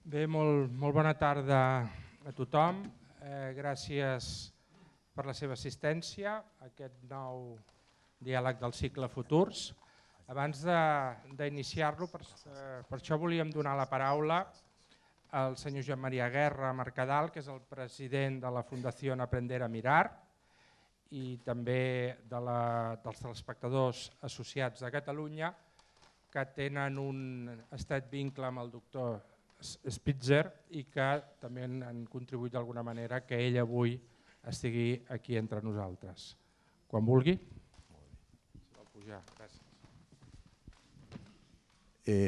Bé, molt bona tarda a tothom. Gràcies per la seva assistència a aquest nou diàleg del cicle Futurs. Abans d'iniciar-lo, per això volíem donar la paraula al senyor Joan Maria Guerra Mercadal, que és el president de la Fundació Aprender a Mirar i també dels telespectadors associats de Catalunya, que tenen un estret vincle amb el doctor Spitzer i que també han contribuït d'alguna manera que ell avui estigui aquí entre nosaltres. Quan vulgui.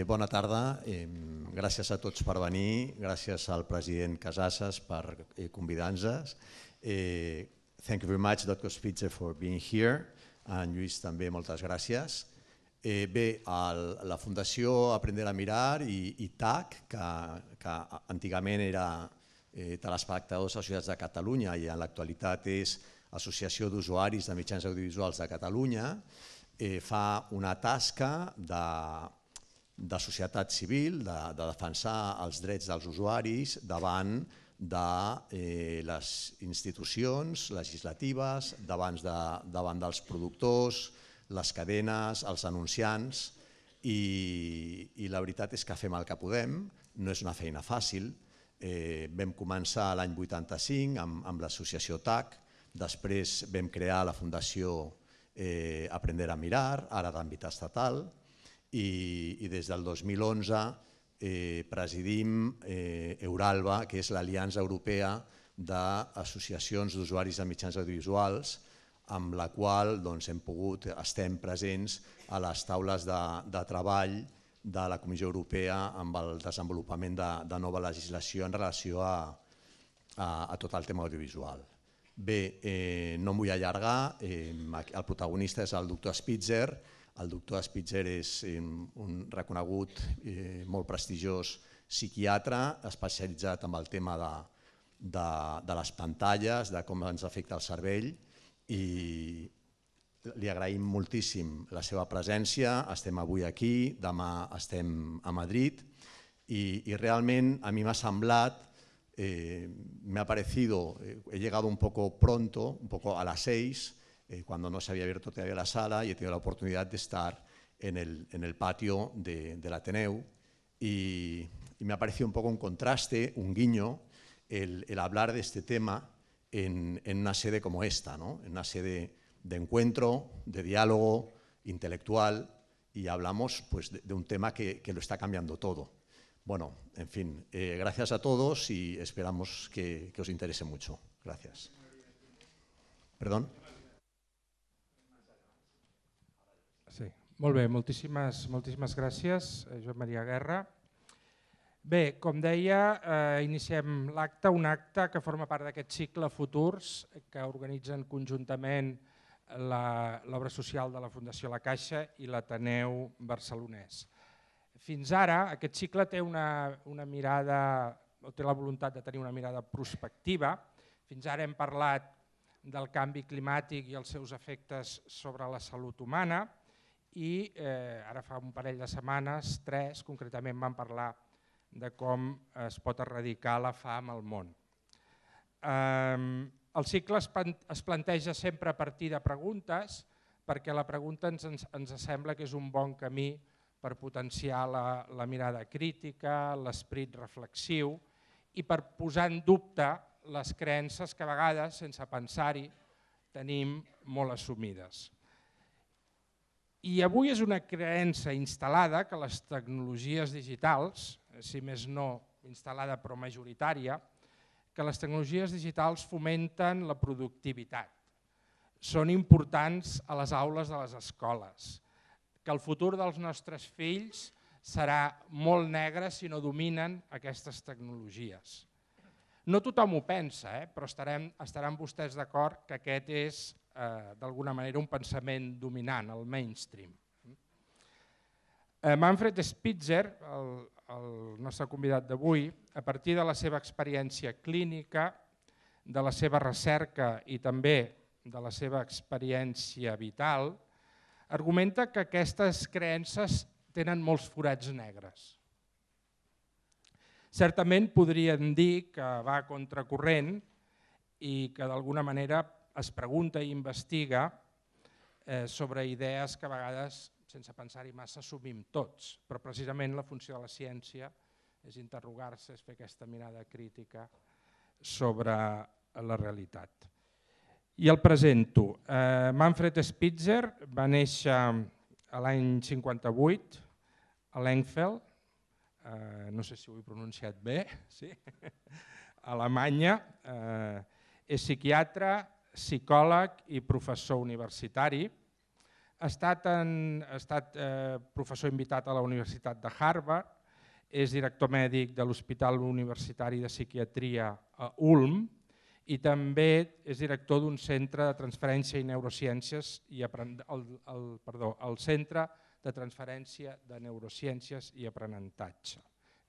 Bona tarda, gràcies a tots per venir, gràcies al president Casasses per convidar-nos. Thank you very much, Dr. Spitzer, for being here. En Lluís també, moltes gràcies. Bé, la Fundació Aprender a Mirar i TAC, que antigament era Telespectadors Associats de Catalunya i en l'actualitat és Associació d'Usuaris de Mitjans Audiovisuals de Catalunya, fa una tasca de societat civil, de defensar els drets dels usuaris davant de les institucions legislatives, davant dels productors, les cadenes, els anunciants, i la veritat és que fem el que podem, no és una feina fàcil. Vam començar l'any 85 amb l'associació TAC, després vam crear la Fundació Aprender a Mirar, ara d'àmbit estatal, i des del 2011 presidim Euralba, que és l'Aliança Europea d'Associacions d'Usuaris de Mitjans Audiovisuals, amb la qual estem presents a les taules de treball de la Comissió Europea amb el desenvolupament de nova legislació en relació a tot el tema audiovisual. Bé, no em vull allargar, el protagonista és el doctor Spitzer. El doctor Spitzer és un reconegut, molt prestigiós psiquiatre, especialitzat en el tema de les pantalles, de com ens afecta el cervell, i li agraïm moltíssim la seva presència. Estem avui aquí, demà estem a Madrid i realment a mi m'ha semblat, me ha parecido, he llegado un poco pronto, un poco a las 6, cuando no se había abierto todavía la sala, y he tenido la oportunidad de estar en el patio del Ateneu y me ha parecido un poco un contraste, un guiño, el hablar de este tema en una sede como esta, en una sede de encuentro, de diálogo intelectual, y hablamos de un tema que lo está cambiando todo. Bueno, en fin, gracias a todos y esperamos que os interese mucho. Gracias. Perdón? Sí, molt bé, moltíssimes gràcies, Joan Maria Guerra. Bé, com deia, iniciem l'acte, un acte que forma part d'aquest cicle Futurs que organitzen conjuntament l'obra social de la Fundació La Caixa i l'Ateneu Barcelonès. Fins ara aquest cicle té una mirada, o té la voluntat de tenir una mirada prospectiva. Fins ara hem parlat del canvi climàtic i els seus efectes sobre la salut humana i ara fa un parell de setmanes, 3 concretament, vam parlar de com es pot erradicar la fam al món. El cicle es planteja sempre a partir de preguntes, perquè la pregunta ens sembla que és un bon camí per potenciar la mirada crítica, l'esperit reflexiu i per posar en dubte les creences que a vegades, sense pensar-hi, tenim molt assumides. I avui és una creença instal·lada que les tecnologies digitals, si més no instal·lada però majoritària, que les tecnologies digitals fomenten la productivitat, són importants a les aules de les escoles, que el futur dels nostres fills serà molt negre si no dominen aquestes tecnologies. No tothom ho pensa, però estaran vostès d'acord que aquest és d'alguna manera un pensament dominant, el mainstream. Manfred Spitzer, el nostre convidat d'avui, a partir de la seva experiència clínica, de la seva recerca i també de la seva experiència vital, argumenta que aquestes creences tenen molts forats negres. Certament podríem dir que va a contracorrent i que d'alguna manera es pregunta i investiga sobre idees que a vegades, sense pensar-hi massa, assumim tots, però precisament la funció de la ciència és interrogar-se, és fer aquesta mirada crítica sobre la realitat. I el presento. Manfred Spitzer va néixer l'any 58 a l'Engfeld, no sé si ho he pronunciat bé, sí? A Alemanya. És psiquiatre, psicòleg i professor universitari. Ha estat professor invitat a la Universitat de Harvard, és director mèdic de l'Hospital Universitari de Psiquiatria a Ulm i també és director d'un centre de transferència i neurociències, el Centre de Transferència de Neurociències i Aprenentatge,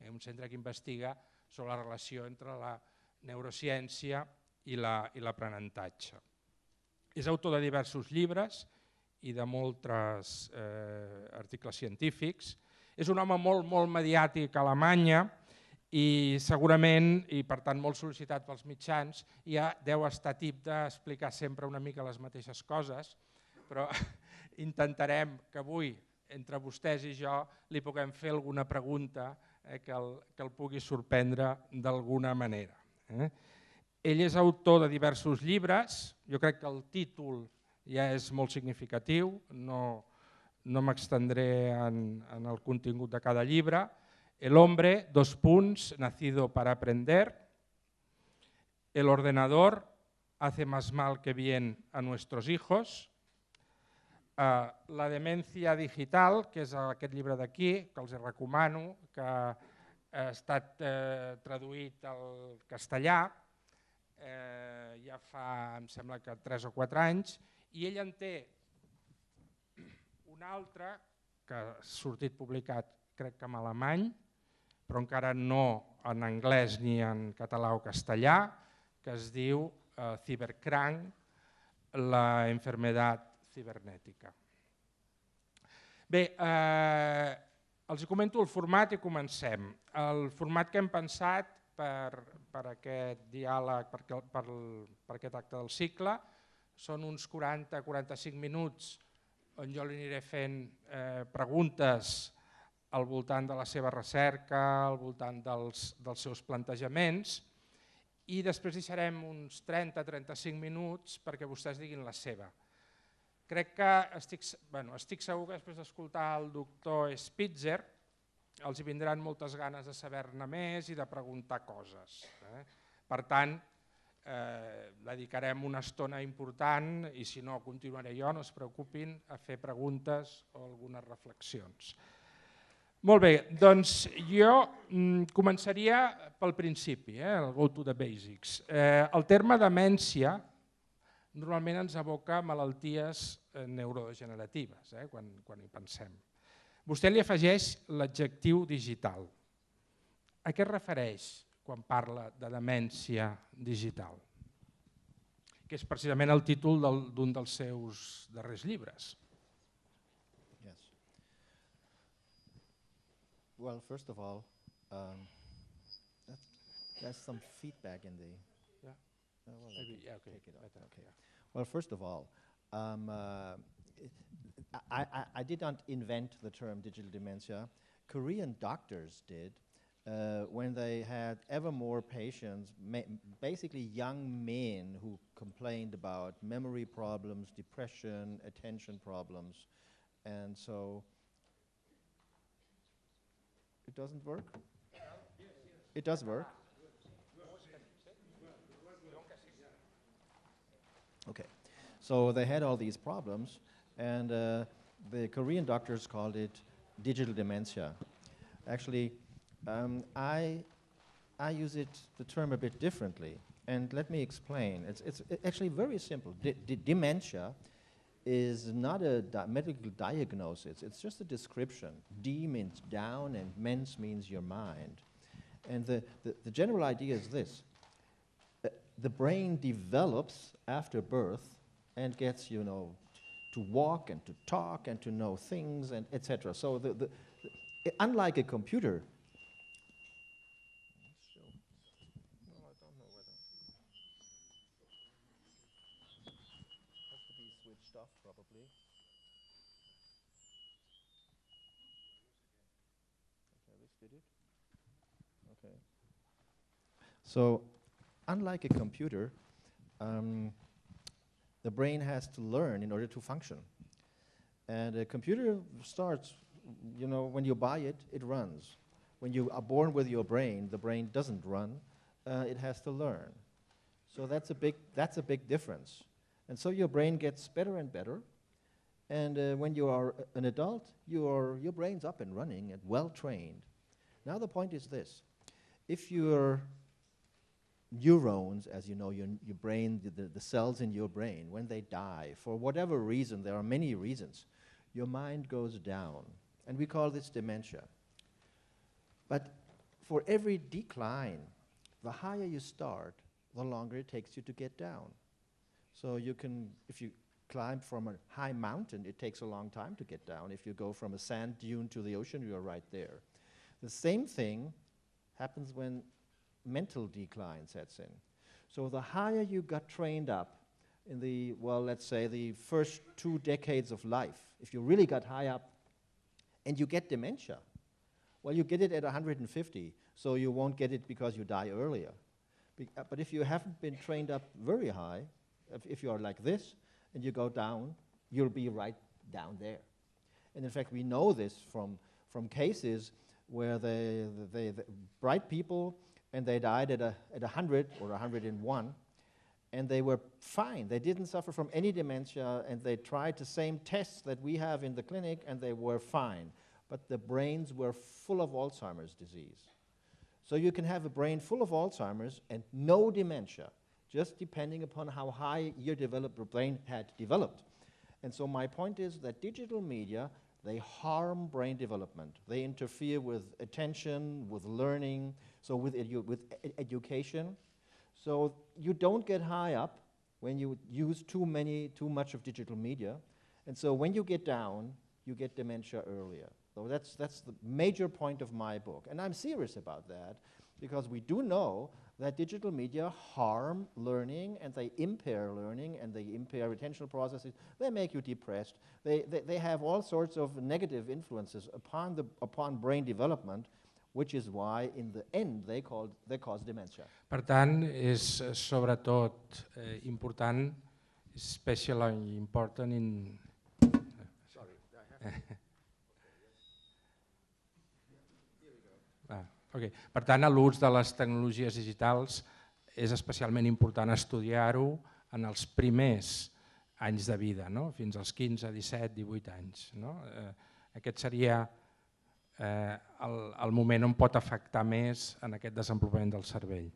un centre que investiga sobre la relació entre la neurociència i l'aprenentatge. És autor de diversos llibres i de molts articles científics. És un home molt mediàtic a Alemanya i segurament, i per tant molt sol·licitat pels mitjans, ja deu estar tip d'explicar sempre una mica les mateixes coses, però intentarem que avui, entre vostès i jo, li puguem fer alguna pregunta que el pugui sorprendre d'alguna manera. Ell és autor de diversos llibres, jo crec que el títol ja és molt significatiu, no m'extendré en el contingut de cada llibre. El hombre, nacido para aprender. El ordenador hace más mal que bien a nuestros hijos. La demencia digital, que és aquest llibre d'aquí, que els recomano, que ha estat traduït al castellà ja fa, em sembla que 3 o 4 anys, i ell en té un altre que ha sortit publicat, crec que en alemany, però encara no en anglès ni en català o castellà, que es diu Cyberkrank, la enfermedad cibernètica. Bé, els comento el format i comencem. El format que hem pensat per aquest diàleg, per aquest acte del cicle, són uns 40-45 minuts on jo li aniré fent preguntes al voltant de la seva recerca, al voltant dels seus plantejaments, i després deixarem uns 30-35 minuts perquè vostès diguin la seva. Crec que estic segur que després d'escoltar el doctor Spitzer els hi vindran moltes ganes de saber-ne més i de preguntar coses. Per tant, dedicarem una estona important i si no continuaré jo, no es preocupin, a fer preguntes o algunes reflexions. Molt bé, doncs jo començaria pel principi, el go to the basics. El terme demència normalment ens evoca malalties neurodegeneratives, quan hi pensem. Vostè li afegeix l'adjectiu digital. A què es refereix quan parla de demència digital? Que és precisament el títol d'un dels seus darrers llibres. Well, first of all, there's some feedback in the... Well, first of all, I did not invent the term digital dementia. Korean doctors did when they had ever more patients, basically young men who complained about memory problems, depression, attention problems, and so... It doesn't work? It does work? Okay, so they had all these problems, and the Korean doctors called it digital dementia. Actually, I use the term a bit differently, and let me explain. It's actually very simple. Dementia is not a medical diagnosis, it's just a description. D means down and mens means your mind. And the general idea is this. The brain develops after birth and gets, to walk and to talk and to know things and etc. So unlike a computer, don't know whether has to be switched off probably. Okay, this did it. Okay. So, unlike a computer, the brain has to learn in order to function. And a computer starts, you know, when you buy it, it runs. When you are born with your brain, the brain doesn't run, it has to learn. So that's a big difference. And so your brain gets better and better. And when you are an adult, your brain's up and running and well trained. Now the point is this. If your neurons, as you know, your brain, the cells in your brain, when they die, for whatever reason, there are many reasons, your mind goes down. And we call this dementia. But for every decline, the higher you start, the longer it takes you to get down. So you can, if you climb from a high mountain, it takes a long time to get down. If you go from a sand dune to the ocean, you're right there. The same thing happens when mental decline sets in. So the higher you got trained up in the, well, let's say the first 2 decades of life, if you really got high up and you get dementia, well, you get it at 150, so you won't get it because you die earlier. But if you haven't been trained up very high, if you are like this and you go down, you'll be right down there. And in fact, we know this from cases where the bright people, and they died at 100 or 101, and they were fine. They didn't suffer from any dementia, and they tried the same tests that we have in the clinic, and they were fine. But the brains were full of Alzheimer's disease. So you can have a brain full of Alzheimer's and no dementia, just depending upon how high your brain had developed. And so my point is that digital media, they harm brain development. They interfere with attention, with learning, so with education. So you don't get high up when you use too much of digital media. And so when you get down, you get dementia earlier. So that's the major point of my book. And I'm serious about that because we do know that digital media harm learning, and they impair learning, and they impair attentional processes. They make you depressed. They have all sorts of negative influences upon brain development, which is why in the end they cause dementia. Per tant, és sobretot important, especially important in... Sorry, I have to... Okay. Per tant, l'ús de les tecnologies digitals és especialment important estudiar-ho en els primers anys de vida, no? Fins als 15, 17, 18 anys. No? Aquest seria el moment on pot afectar més en aquest desenvolupament del cervell.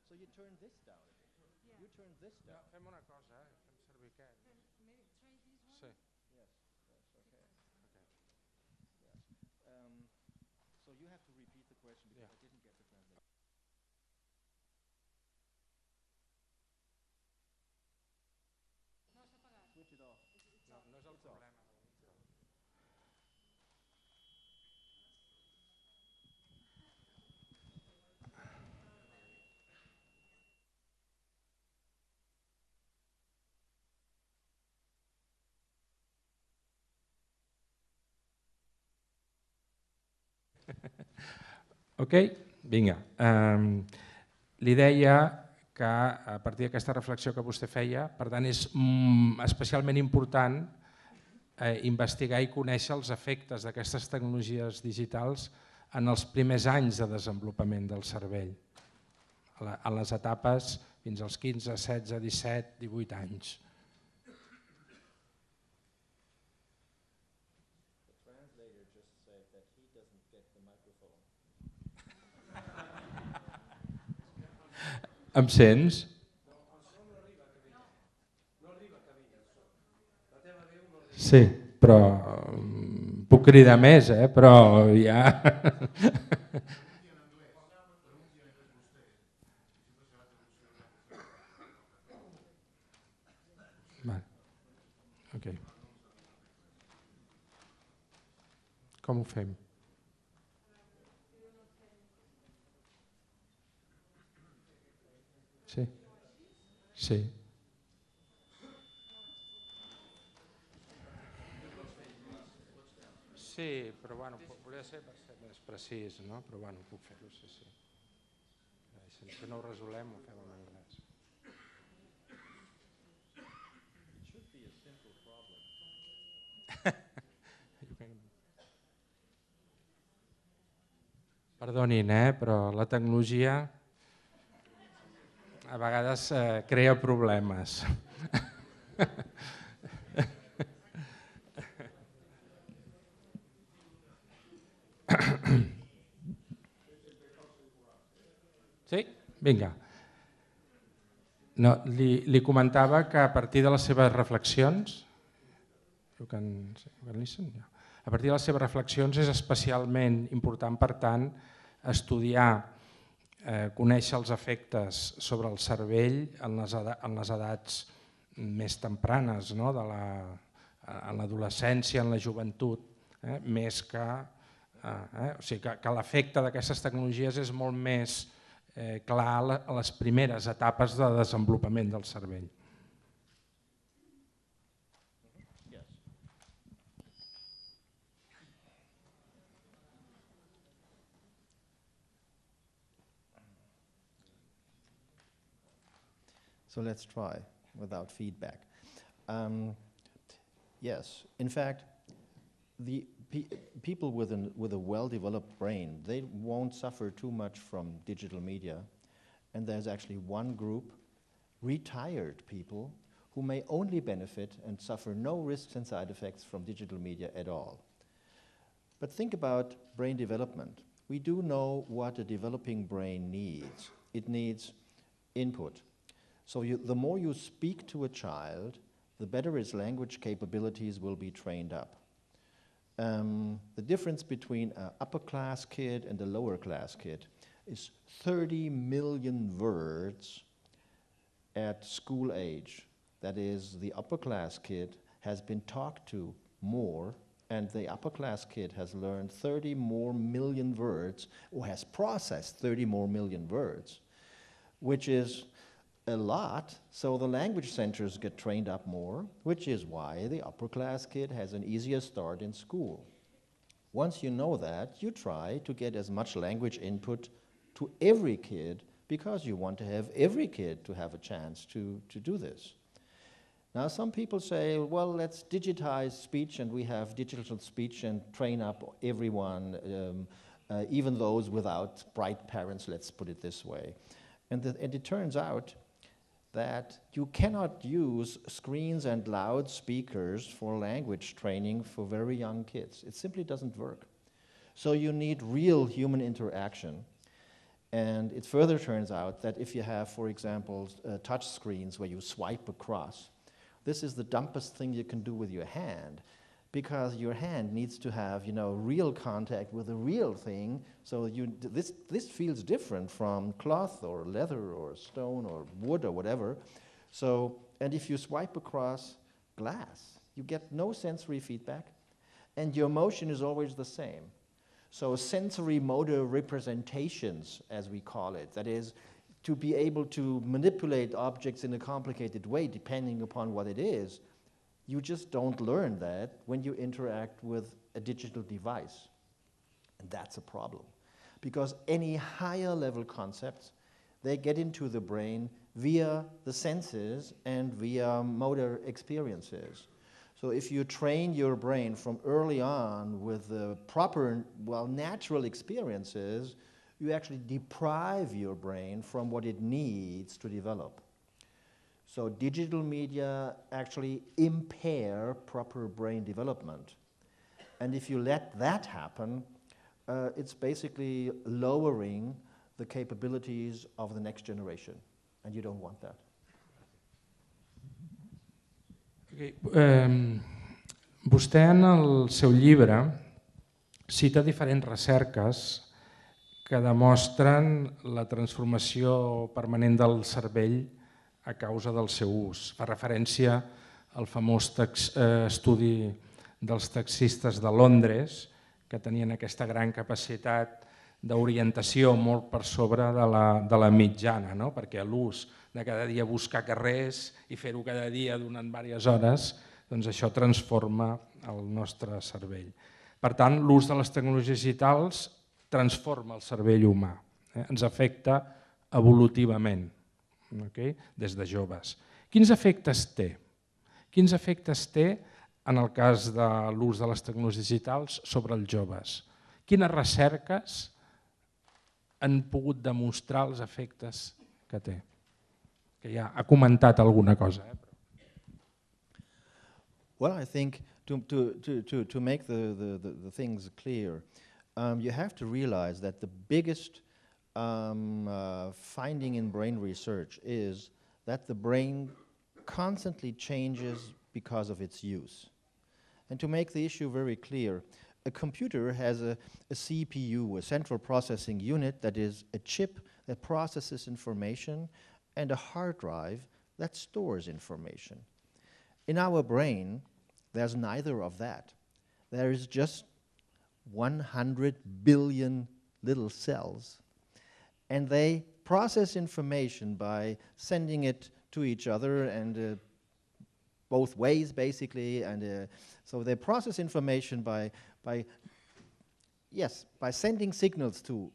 So you turn this down a bit. Yeah. You turn this down. Fem una cosa, fem servir aquest. Maybe try this one? Sí. Yes, yes, okay. Yes. So you have to repeat the question because I didn't get the translation. No s'ha apagat. Switch it off. No, no és el problema. Ok, vinga. Li deia que a partir d'aquesta reflexió que vostè feia, per tant, és especialment important investigar i conèixer els efectes d'aquestes tecnologies digitals en els primers anys de desenvolupament del cervell, a les etapes fins als 15, 16, 17, 18 anys. Em sents? No, el so no arriba a camí. No arriba a camí, el so. Sí, però puc cridar més, però ja... Vale. Okay. Com ho fem? Sí. Sí. Sí, però bueno, volia ser per ser més precís, no? Però bueno, puc fer-ho, sí, sí. Si no ho resolem, ho fem en anglès. Perdonin, però la tecnologia a vegades crea problemes. Sí? Vinga. No, li comentava que a partir de les seves reflexions, a partir de les seves reflexions és especialment important, per tant, estudiar, conèixer els efectes sobre el cervell en les edats més tempranes, no? En l'adolescència, en la joventut, més que... O sigui, que l'efecte d'aquestes tecnologies és molt més clar a les primeres etapes de desenvolupament del cervell. So let's try without feedback. Yes, in fact, the people with a well-developed brain, they won't suffer too much from digital media. And there's actually one group, retired people, who may only benefit and suffer no risks and side effects from digital media at all. But think about brain development. We do know what a developing brain needs. It needs input. So the more you speak to a child, the better his language capabilities will be trained up. The difference between an upper class kid and a lower class kid is 30 million words at school age. That is, the upper class kid has been talked to more, and the upper class kid has learned 30 more million words, or has processed 30 more million words, which is a lot. So the language centers get trained up more, which is why the upper class kid has an easier start in school. Once you know that, you try to get as much language input to every kid, because you want to have every kid to have a chance to do this. Now some people say, well, let's digitize speech, and we have digital speech and train up everyone, even those without bright parents, let's put it this way. And it turns out that you cannot use screens and loudspeakers for language training for very young kids. It simply doesn't work. So you need real human interaction. And it further turns out that if you have, for example, touch screens where you swipe across, this is the dumbest thing you can do with your hand, because your hand needs to have, real contact with a real thing. So this feels different from cloth or leather or stone or wood or whatever. So, and if you swipe across glass, you get no sensory feedback, and your motion is always the same. So sensory motor representations, as we call it, that is, to be able to manipulate objects in a complicated way depending upon what it is, you just don't learn that when you interact with a digital device. And that's a problem, because any higher level concepts, they get into the brain via the senses and via motor experiences. So if you train your brain from early on with the proper, natural experiences, you actually deprive your brain from what it needs to develop. So digital media actually impair proper brain development. And if you let that happen, it's basically lowering the capabilities of the next generation. And you don't want that. Vostè en el seu llibre cita diferents recerques que demostren la transformació permanent del cervell a causa del seu ús. Fa referència al famós estudi dels taxistes de Londres, que tenien aquesta gran capacitat d'orientació molt per sobre de la mitjana, no? Perquè l'ús de cada dia buscar carrers i fer-ho cada dia durant diverses hores, doncs això transforma el nostre cervell. Per tant, l'ús de les tecnologies digitals transforma el cervell humà, ens afecta evolutivament, des de joves. Quins efectes té? Quins efectes té en el cas de l'ús de les tecnologies digitals sobre els joves? Quines recerques han pogut demostrar els efectes que té? Que ja ha comentat alguna cosa. Well, I think to make the things clear, you have to realize that the biggest finding in brain research is that the brain constantly changes because of its use. And to make the issue very clear, a computer has a CPU, a central processing unit, that is a chip that processes information, and a hard drive that stores information. In our brain, there's neither of that. There is just 100 billion little cells, and they process information by sending it to each other and both ways, basically. And so they process information by sending signals to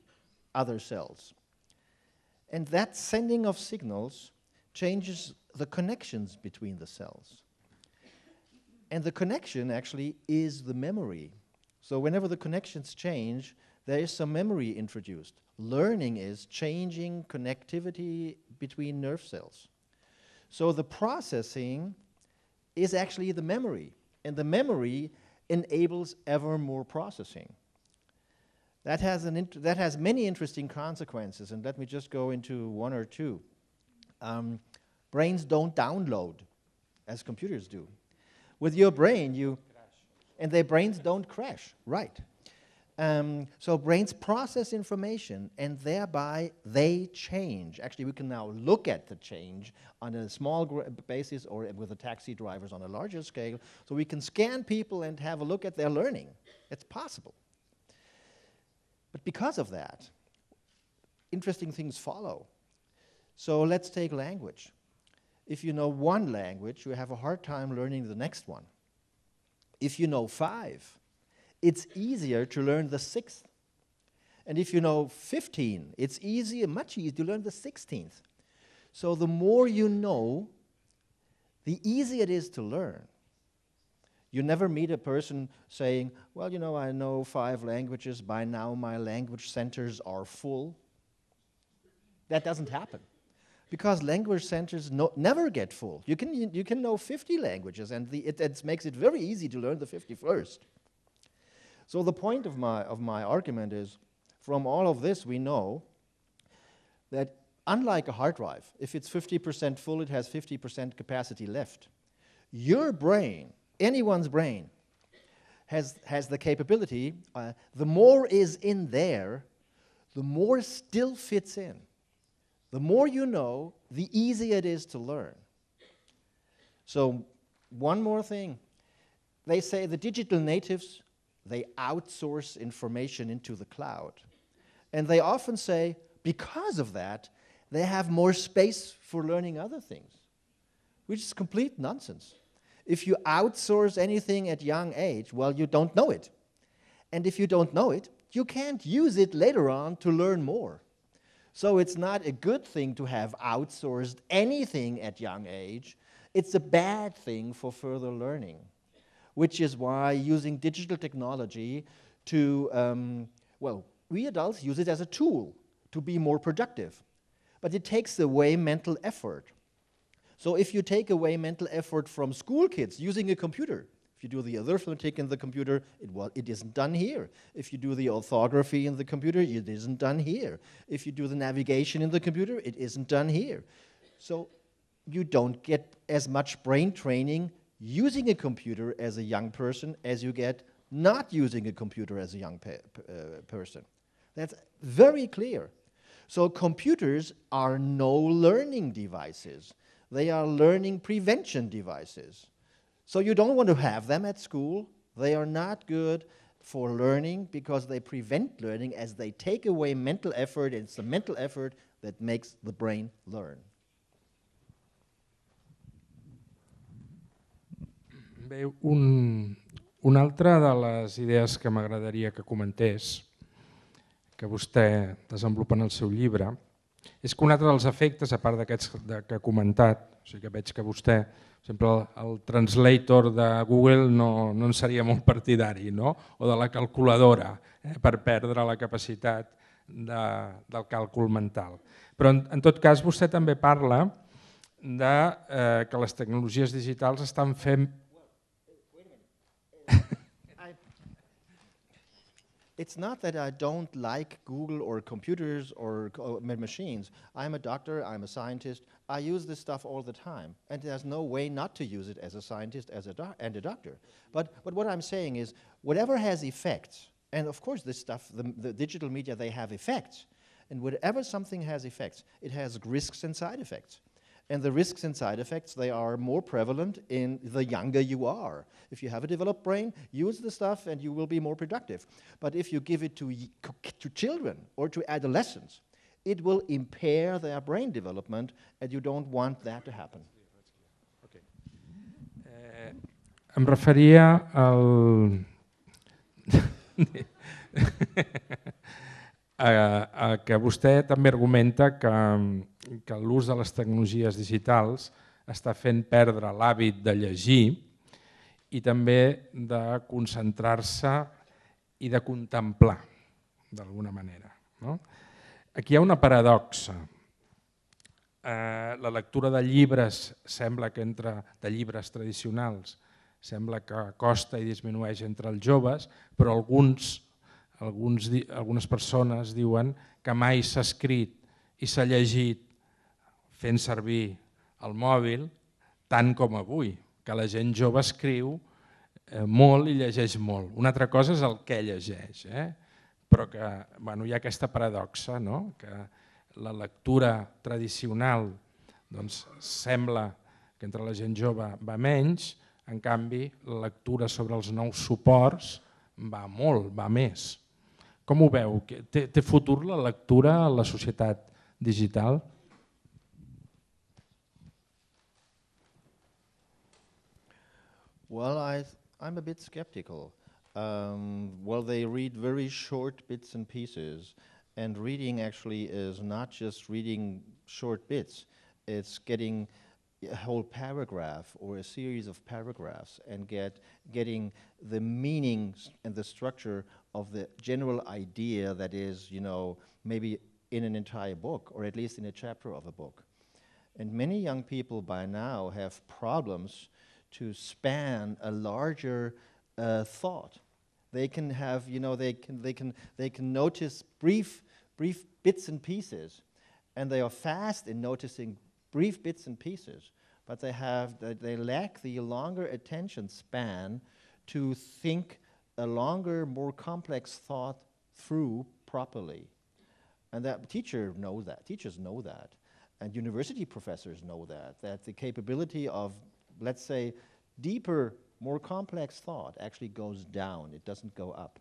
other cells. And that sending of signals changes the connections between the cells. And the connection actually is the memory. So whenever the connections change, there is some memory introduced. Learning is changing connectivity between nerve cells. So the processing is actually the memory, and the memory enables ever more processing. That has many interesting consequences, and let me just go into one or two. Brains don't download as computers do. With your brain, and their brains don't crash, right? So brains process information, and thereby they change. Actually, we can now look at the change on a small basis or with the taxi drivers on a larger scale. So we can scan people and have a look at their learning. It's possible. But because of that, interesting things follow. So let's take language. If you know one language, you have a hard time learning the next one. If you know 5, it's easier to learn the 6th. And if you know 15, it's much easier to learn the 16th. So the more you know, the easier it is to learn. You never meet a person saying, well, you know, I know 5 languages, by now my language centers are full. That doesn't happen. Because language centers never get full. You can know 50 languages, and it makes it very easy to learn the 51st. So the point of my argument is, from all of this we know that unlike a hard drive, if it's 50% full, it has 50% capacity left. Your brain, anyone's brain, has the capability, the more is in there, the more still fits in. The more you know, the easier it is to learn. So one more thing. They say the digital natives, they outsource information into the cloud. And they often say, because of that, they have more space for learning other things, which is complete nonsense. If you outsource anything at young age, well, you don't know it. And if you don't know it, you can't use it later on to learn more. So it's not a good thing to have outsourced anything at young age. It's a bad thing for further learning, which is why using digital technology to, we adults use it as a tool to be more productive. But it takes away mental effort. So if you take away mental effort from school kids using a computer, if you do the arithmetic in the computer, it isn't done here. If you do the orthography in the computer, it isn't done here. If you do the navigation in the computer, it isn't done here. So you don't get as much brain training using a computer as a young person as you get not using a computer as a young person. That's very clear. So computers are no learning devices. They are learning prevention devices. So you don't want to have them at school. They are not good for learning because they prevent learning as they take away mental effort, and it's the mental effort that makes the brain learn. Bé, una altra de les idees que m'agradaria que comentés, que vostè desenvolupa en el seu llibre, és que un altre dels efectes, a part d'aquests que ha comentat, o sigui que veig que vostè, sempre el translator de Google no en seria molt partidari, no? O de la calculadora, per perdre la capacitat del càlcul mental. Però en tot cas vostè també parla que les tecnologies digitals estan fent... It's not that I don't like Google or computers or machines. I'm a doctor, I'm a scientist. I use this stuff all the time. And there's no way not to use it as a scientist and a doctor. But what I'm saying is, whatever has effects, and of course this stuff, the digital media, they have effects. And whatever something has effects, it has risks and side effects. And the risks and side effects, they are more prevalent in the younger you are. If you have a developed brain, use the stuff and you will be more productive. But if you give it to children or to adolescents, it will impair their brain development, and you don't want that to happen. Okay. Em referia al... a que vostè també argumenta que l'ús de les tecnologies digitals està fent perdre l'hàbit de llegir i també de concentrar-se i de contemplar, d'alguna manera. Aquí hi ha una paradoxa. La lectura de llibres sembla que de llibres tradicionals sembla que costa i disminueix entre els joves, però algunes persones diuen que mai s'ha escrit i s'ha llegit fent servir el mòbil tant com avui, que la gent jove escriu molt i llegeix molt. Una altra cosa és el que llegeix, però que hi ha aquesta paradoxa, que la lectura tradicional sembla que entre la gent jove va menys, en canvi la lectura sobre els nous suports va molt, va més. Com ho veu? Té futur la lectura a la societat digital? Well, I'm a bit skeptical. Well, they read very short bits and pieces, and reading actually is not just reading short bits. It's getting a whole paragraph or a series of paragraphs and getting the meanings and the structure of the general idea that is, maybe in an entire book or at least in a chapter of a book. And many young people by now have problems to span a larger thought. They can have, they can notice brief bits and pieces, and they are fast in noticing brief bits and pieces, but they lack the longer attention span to think a longer, more complex thought through properly. And that teachers know that, and university professors know that the capability of, let's say, deeper, more complex thought actually goes down, it doesn't go up.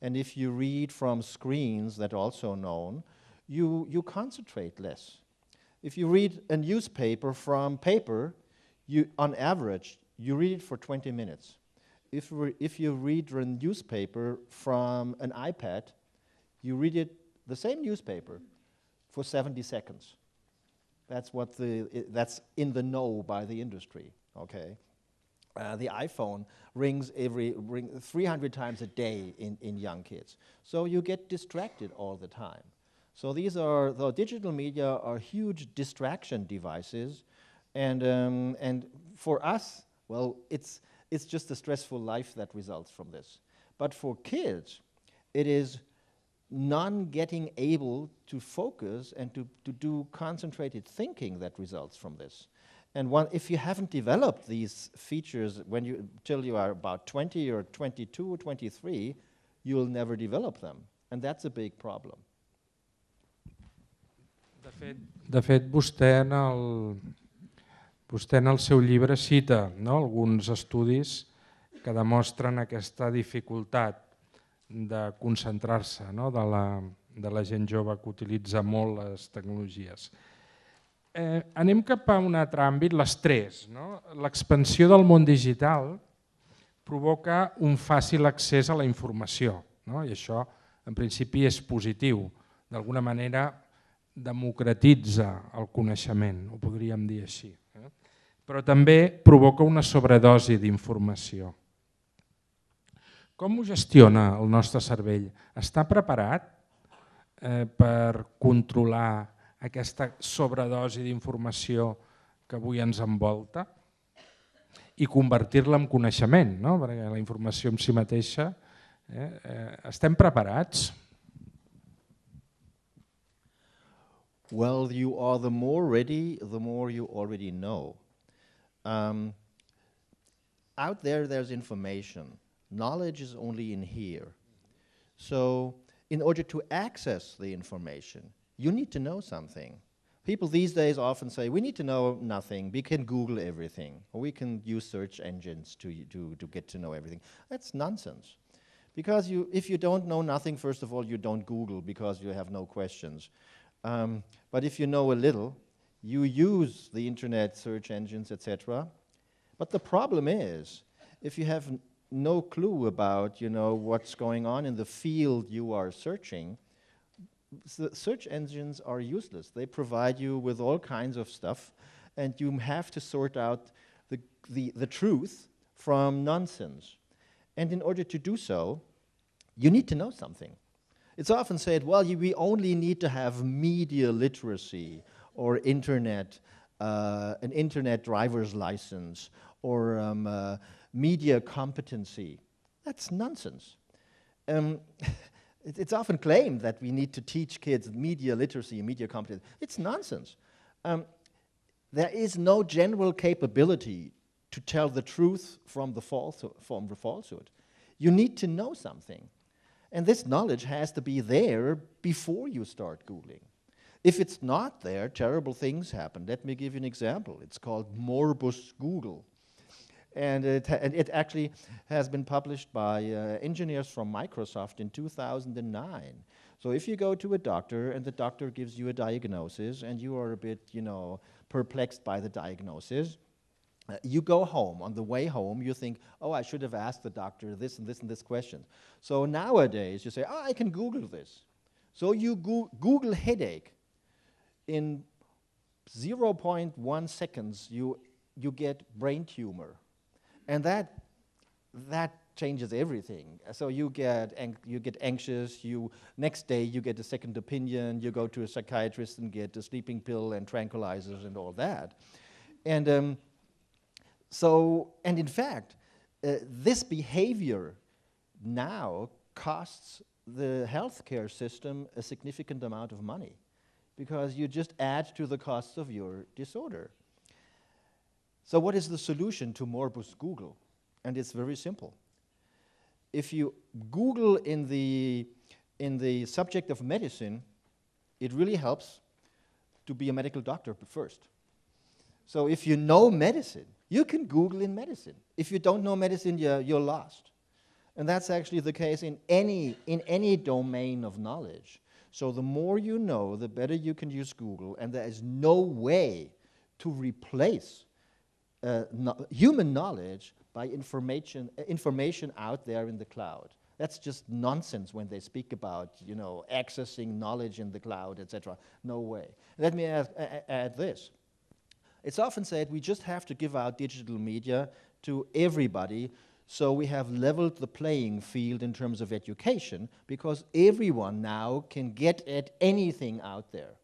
And if you read from screens, that's also known, you concentrate less. If you read a newspaper from paper, on average, you read it for 20 minutes. If you read a newspaper from an iPad, you read the same newspaper for 70 seconds. That's that's in the know by the industry. Okay, the iPhone rings 300 times a day in young kids, so you get distracted all the time. So the digital media are huge distraction devices, and for us, well, it's just a stressful life that results from this. But for kids, it is non-getting able to focus and to do concentrated thinking that results from this. And if you haven't developed these features till you are about 20 or 22 or 23, you'll never develop them. And that's a big problem. De fet vostè en el seu llibre cita alguns estudis que demostren aquesta dificultat de concentrar-se de la gent jove que utilitza molt les tecnologies. Anem cap a un altre àmbit, l'estrès. L'expansió del món digital provoca un fàcil accés a la informació, i això en principi és positiu. D'alguna manera democratitza el coneixement, ho podríem dir així. Però també provoca una sobredosi d'informació. Com ho gestiona el nostre cervell? Està preparat per controlar aquesta sobredosi d'informació que avui ens envolta i convertir-la en coneixement, perquè la informació en si mateixa, estem preparats? Well, you are the more ready, the more you already know. Out there's information. Knowledge is only in here. So in order to access the information, you need to know something. People these days often say, we need to know nothing. We can Google everything. Or we can use search engines to get to know everything. That's nonsense. Because if you don't know nothing, first of all, you don't Google because you have no questions. But if you know a little, you use the internet, search engines, etc. But the problem is, if you have no clue about what's going on in the field you are searching, the search engines are useless. They provide you with all kinds of stuff, and you have to sort out the truth from nonsense. And in order to do so, you need to know something. It's often said, well, we only need to have media literacy or an internet driver's license or media competency. That's nonsense. It's often claimed that we need to teach kids media literacy and media competency. It's nonsense. There is no general capability to tell the truth from the falsehood. You need to know something. And this knowledge has to be there before you start Googling. If it's not there, terrible things happen. Let me give you an example. It's called morbus Google. And it actually has been published by engineers from Microsoft in 2009. So if you go to a doctor and the doctor gives you a diagnosis and you are a bit, perplexed by the diagnosis, you go home. On the way home, you think, oh, I should have asked the doctor this and this and this question. So nowadays, you say, oh, I can Google this. So you Google headache. In 0.1 seconds, you get brain tumor. And that changes everything. So you get anxious. Next day, you get a second opinion. You go to a psychiatrist and get a sleeping pill and tranquilizers and all that. And in fact, this behavior now costs the healthcare system a significant amount of money because you just add to the costs of your disorder. So what is the solution to morbus Google? And it's very simple. If you Google in the subject of medicine, it really helps to be a medical doctor first. So if you know medicine, you can Google in medicine. If you don't know medicine, you're lost. And that's actually the case in any domain of knowledge. So the more you know, the better you can use Google, and there is no way to replace human knowledge by information out there in the cloud. That's just nonsense when they speak about, accessing knowledge in the cloud, etc. No way. Let me add this. It's often said we just have to give out digital media to everybody so we have leveled the playing field in terms of education because everyone now can get at anything out there.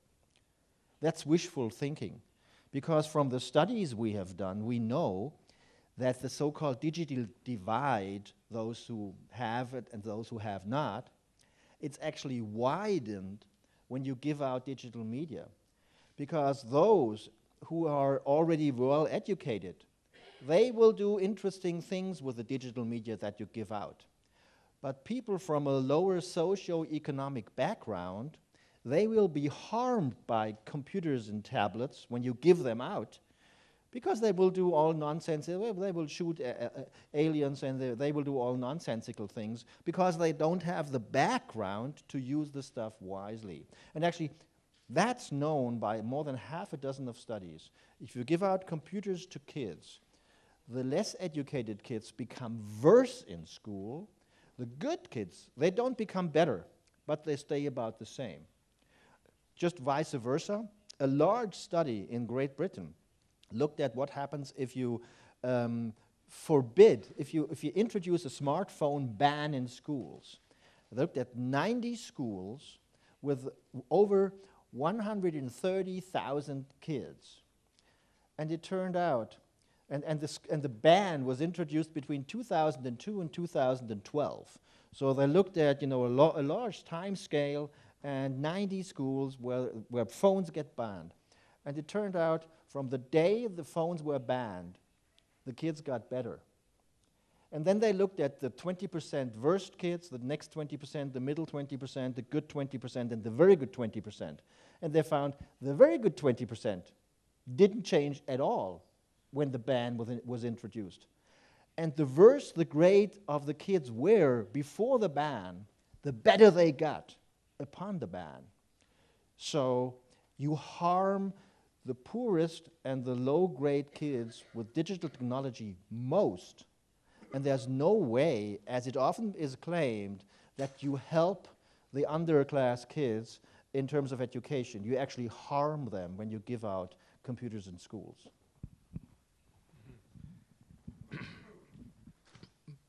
That's wishful thinking because from the studies we have done, we know that the so-called digital divide, those who have it and those who have not, it's actually widened when you give out digital media because those who are already well educated, they will do interesting things with the digital media that you give out. But people from a lower socio-economic background, they will be harmed by computers and tablets when you give them out, because they will do all nonsense. They will shoot aliens, and they will do all nonsensical things because they don't have the background to use the stuff wisely. And actually, that's known by more than half a dozen of studies. If you give out computers to kids, the less educated kids become worse in school. The good kids, they don't become better, but they stay about the same. Just vice versa, a large study in Great Britain looked at what happens if you if you introduce a smartphone ban in schools. They looked at 90 schools with over 130,000 kids. And it turned out, and the ban was introduced between 2002 and 2012. So they looked at a large time scale and 90 schools where phones get banned. And it turned out from the day the phones were banned, the kids got better. And then they looked at the 20% worst kids, the next 20%, the middle 20%, the good 20%, and the very good 20%. And they found the very good 20% didn't change at all when the ban was introduced. And the worse the grade of the kids were before the ban, the better they got upon the ban. So you harm the poorest and the low-grade kids with digital technology most. And there's no way, as it often is claimed, that you help the underclass kids in terms of education. You actually harm them when you give out computers in schools.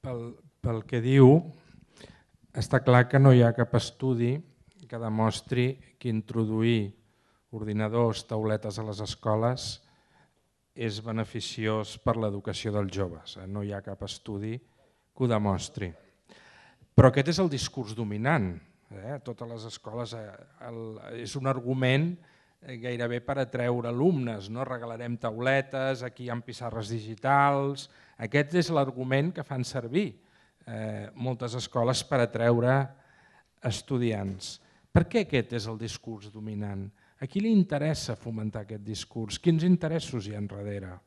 Pel que diu, està clar que no hi ha cap estudi que demostri que introduir ordinadors, tauletes a les escoles és beneficiós per l'educació dels joves. No hi ha cap estudi que ho demostri. Però aquest és el discurs dominant. A totes les escoles és un argument gairebé per atreure alumnes. Regalarem tauletes, aquí hi ha pissarres digitals. Aquest és l'argument que fan servir moltes escoles per atreure estudiants. Per què aquest és el discurs dominant? A qui li interessa fomentar aquest discurs? Quins interessos hi ha darrere?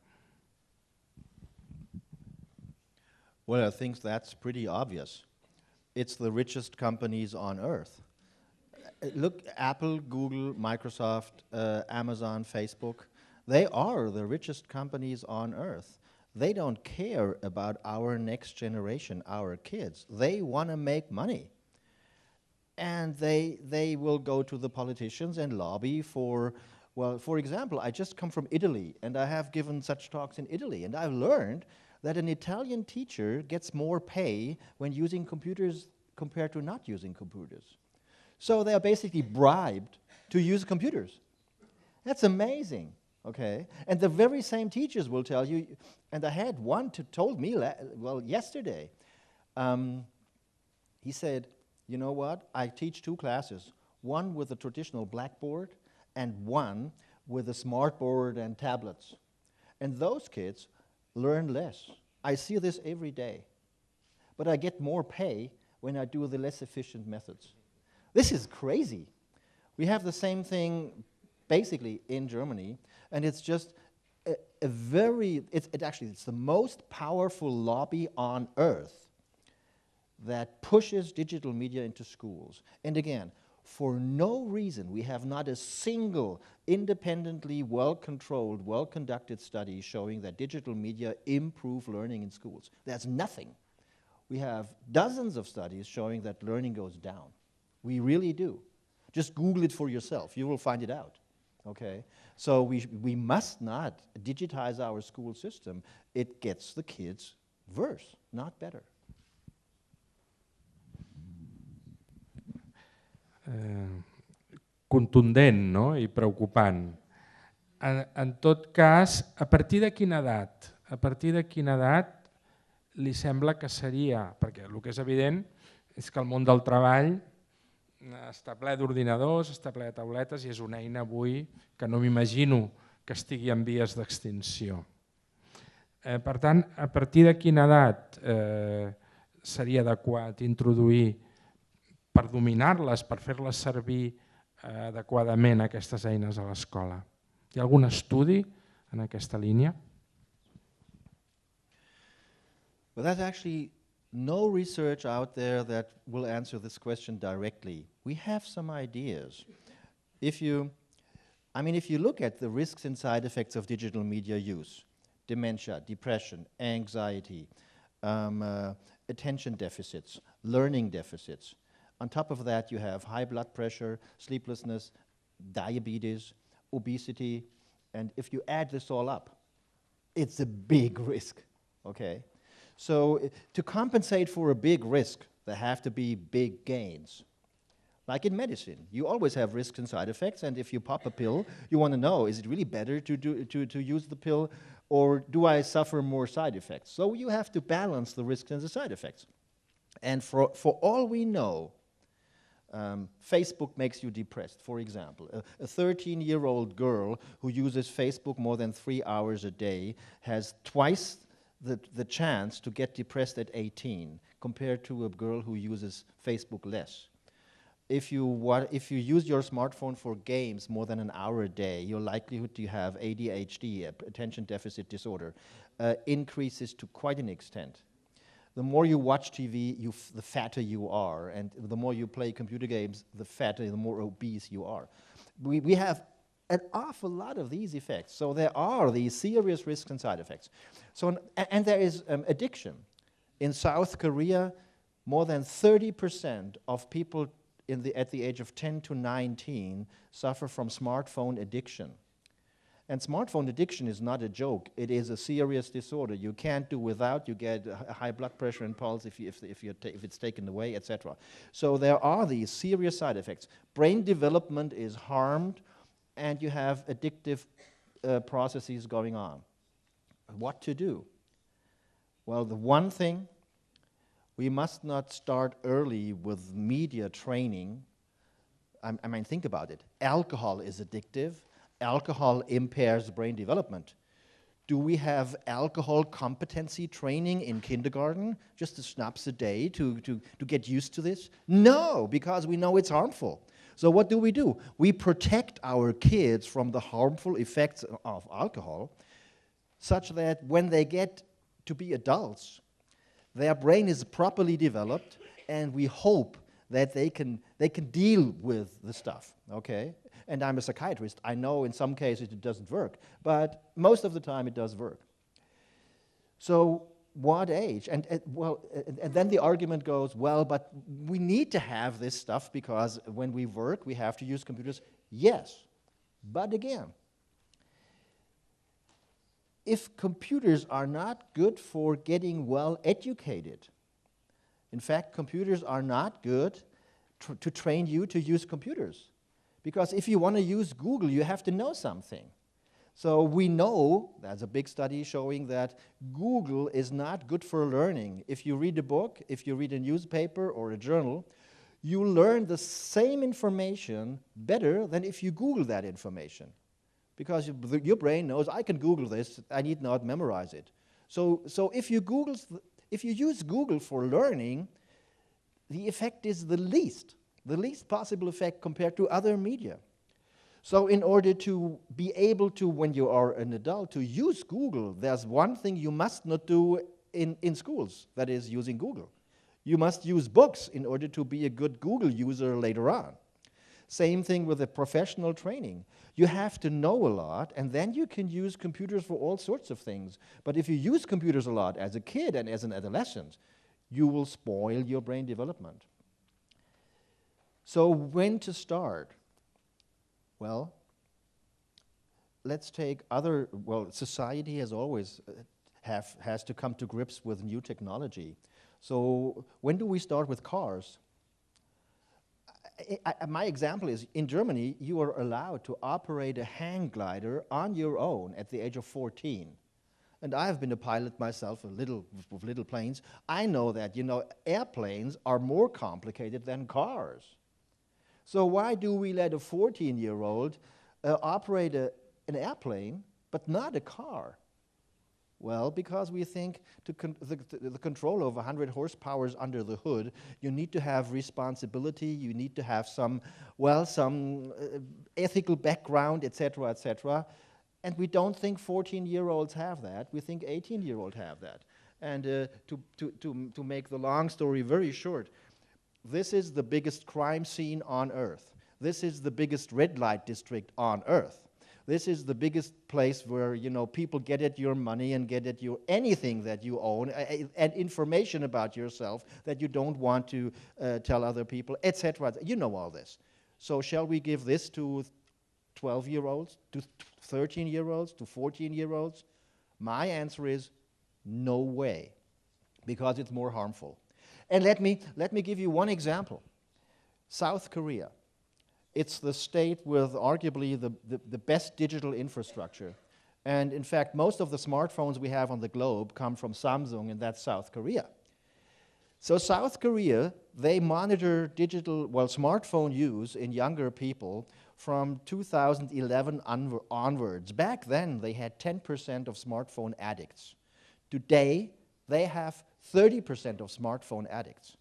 Well, I think that's pretty obvious. It's the richest companies on earth. Look, Apple, Google, Microsoft, Amazon, Facebook, they are the richest companies on earth. They don't care about our next generation, our kids. They want to make money. And they will go to the politicians and lobby for, well, for example, I just come from Italy, and I have given such talks in Italy, and I've learned that an Italian teacher gets more pay when using computers compared to not using computers. So they are basically bribed to use computers. That's amazing, okay? And the very same teachers will tell you, and I had one who told me, yesterday, he said, you know what, I teach two classes, one with a traditional blackboard and one with a smartboard and tablets. And those kids learn less. I see this every day. But I get more pay when I do the less efficient methods. This is crazy. We have the same thing basically in Germany, and it's just it's the most powerful lobby on earth that pushes digital media into schools. And again, for no reason, we have not a single independently well-controlled, well-conducted study showing that digital media improve learning in schools. There's nothing. We have dozens of studies showing that learning goes down. We really do. Just Google it for yourself. You will find it out. Okay? So we must not digitize our school system. It gets the kids worse, not better. Contundent, no? I preocupant. En tot cas, a partir de quina edat li sembla que seria, perquè el que és evident és que el món del treball està ple d'ordinadors, està ple de tauletes i és una eina avui que no m'imagino que estigui en vies d'extinció. Per tant, a partir de quina edat seria adequat introduir per dominar-les, per fer-les servir adequadament aquestes eines a l'escola? Hi ha algun estudi en aquesta línia? Well, there's actually no research out there that will answer this question directly. We have some ideas. If you look at the risks and side effects of digital media use, dementia, depression, anxiety, attention deficits, learning deficits. On top of that, you have high blood pressure, sleeplessness, diabetes, obesity, and if you add this all up, it's a big risk, okay? So to compensate for a big risk, there have to be big gains. Like in medicine, you always have risks and side effects, and if you pop a pill, you want to know, is it really better to use the pill, or do I suffer more side effects? So you have to balance the risks and the side effects. And for all we know, Facebook makes you depressed, for example. A 13-year-old girl who uses Facebook more than 3 hours a day has twice the chance to get depressed at 18 compared to a girl who uses Facebook less. If you use your smartphone for games more than an hour a day, your likelihood to have ADHD, attention deficit disorder, increases to quite an extent. The more you watch TV, the fatter you are, and the more you play computer games, the more obese you are. We have an awful lot of these effects. So there are these serious risks and side effects. So, and there is addiction. In South Korea, more than 30% of people at the age of 10 to 19 suffer from smartphone addiction. And smartphone addiction is not a joke. It is a serious disorder. You can't do without. You get high blood pressure and pulse if it's taken away, etc. So there are these serious side effects. Brain development is harmed, and you have addictive processes going on. What to do? Well, the one thing, we must not start early with media training. I mean, think about it. Alcohol is addictive. Alcohol impairs brain development. Do we have alcohol competency training in kindergarten? Just a schnapps a day to get used to this? No, because we know it's harmful. So what do? We protect our kids from the harmful effects of alcohol such that when they get to be adults, their brain is properly developed, and we hope that they can deal with the stuff, okay? And I'm a psychiatrist. I know in some cases it doesn't work, but most of the time it does work. So what age? And then the argument goes, well, but we need to have this stuff because when we work, we have to use computers. Yes, but again, if computers are not good for getting well educated, in fact, computers are not good to train you to use computers. Because if you want to use Google, you have to know something. So we know, there's a big study showing that Google is not good for learning. If you read a book, if you read a newspaper or a journal, you learn the same information better than if you Google that information. Because your brain knows, I can Google this, I need not memorize it. So if you use Google for learning, the effect is the least possible effect compared to other media. So in order to be able to, when you are an adult, to use Google, there's one thing you must not do in schools, that is using Google. You must use books in order to be a good Google user later on. Same thing with the professional training. You have to know a lot, and then you can use computers for all sorts of things. But if you use computers a lot as a kid and as an adolescent, you will spoil your brain development. So when to start? Well, let's take society has always has to come to grips with new technology. So when do we start with cars? My example is, in Germany, you are allowed to operate a hang glider on your own at the age of 14. And I have been a pilot myself with little planes. I know that, airplanes are more complicated than cars. So why do we let a 14-year-old operate an airplane, but not a car? Well, because we think the control of 100 horsepower under the hood, you need to have responsibility, you need to have some ethical background, etc., etc. And we don't think 14-year-olds have that. We think 18-year-olds have that. And to make the long story very short, this is the biggest crime scene on Earth. This is the biggest red light district on Earth. This is the biggest place where, you know, people get at your money and get at your anything that you own and information about yourself that you don't want to tell other people, etc. You know all this. So shall we give this to 12-year-olds, to 13-year-olds, to 14-year-olds? My answer is no way, because it's more harmful. And let me give you one example. South Korea. It's the state with arguably the best digital infrastructure. And in fact, most of the smartphones we have on the globe come from Samsung, and that's South Korea. So South Korea, they monitor smartphone use in younger people from 2011 onwards. Back then, they had 10% of smartphone addicts. Today, they have 30% of smartphone addicts.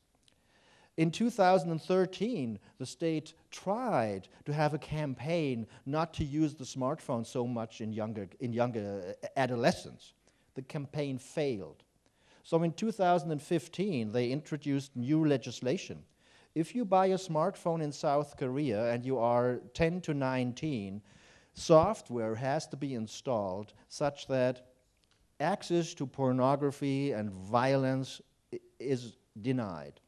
In 2013, the state tried to have a campaign not to use the smartphone so much in younger adolescents. The campaign failed. So in 2015, they introduced new legislation. If you buy a smartphone in South Korea and you are 10 to 19, software has to be installed such that access to pornography and violence is denied.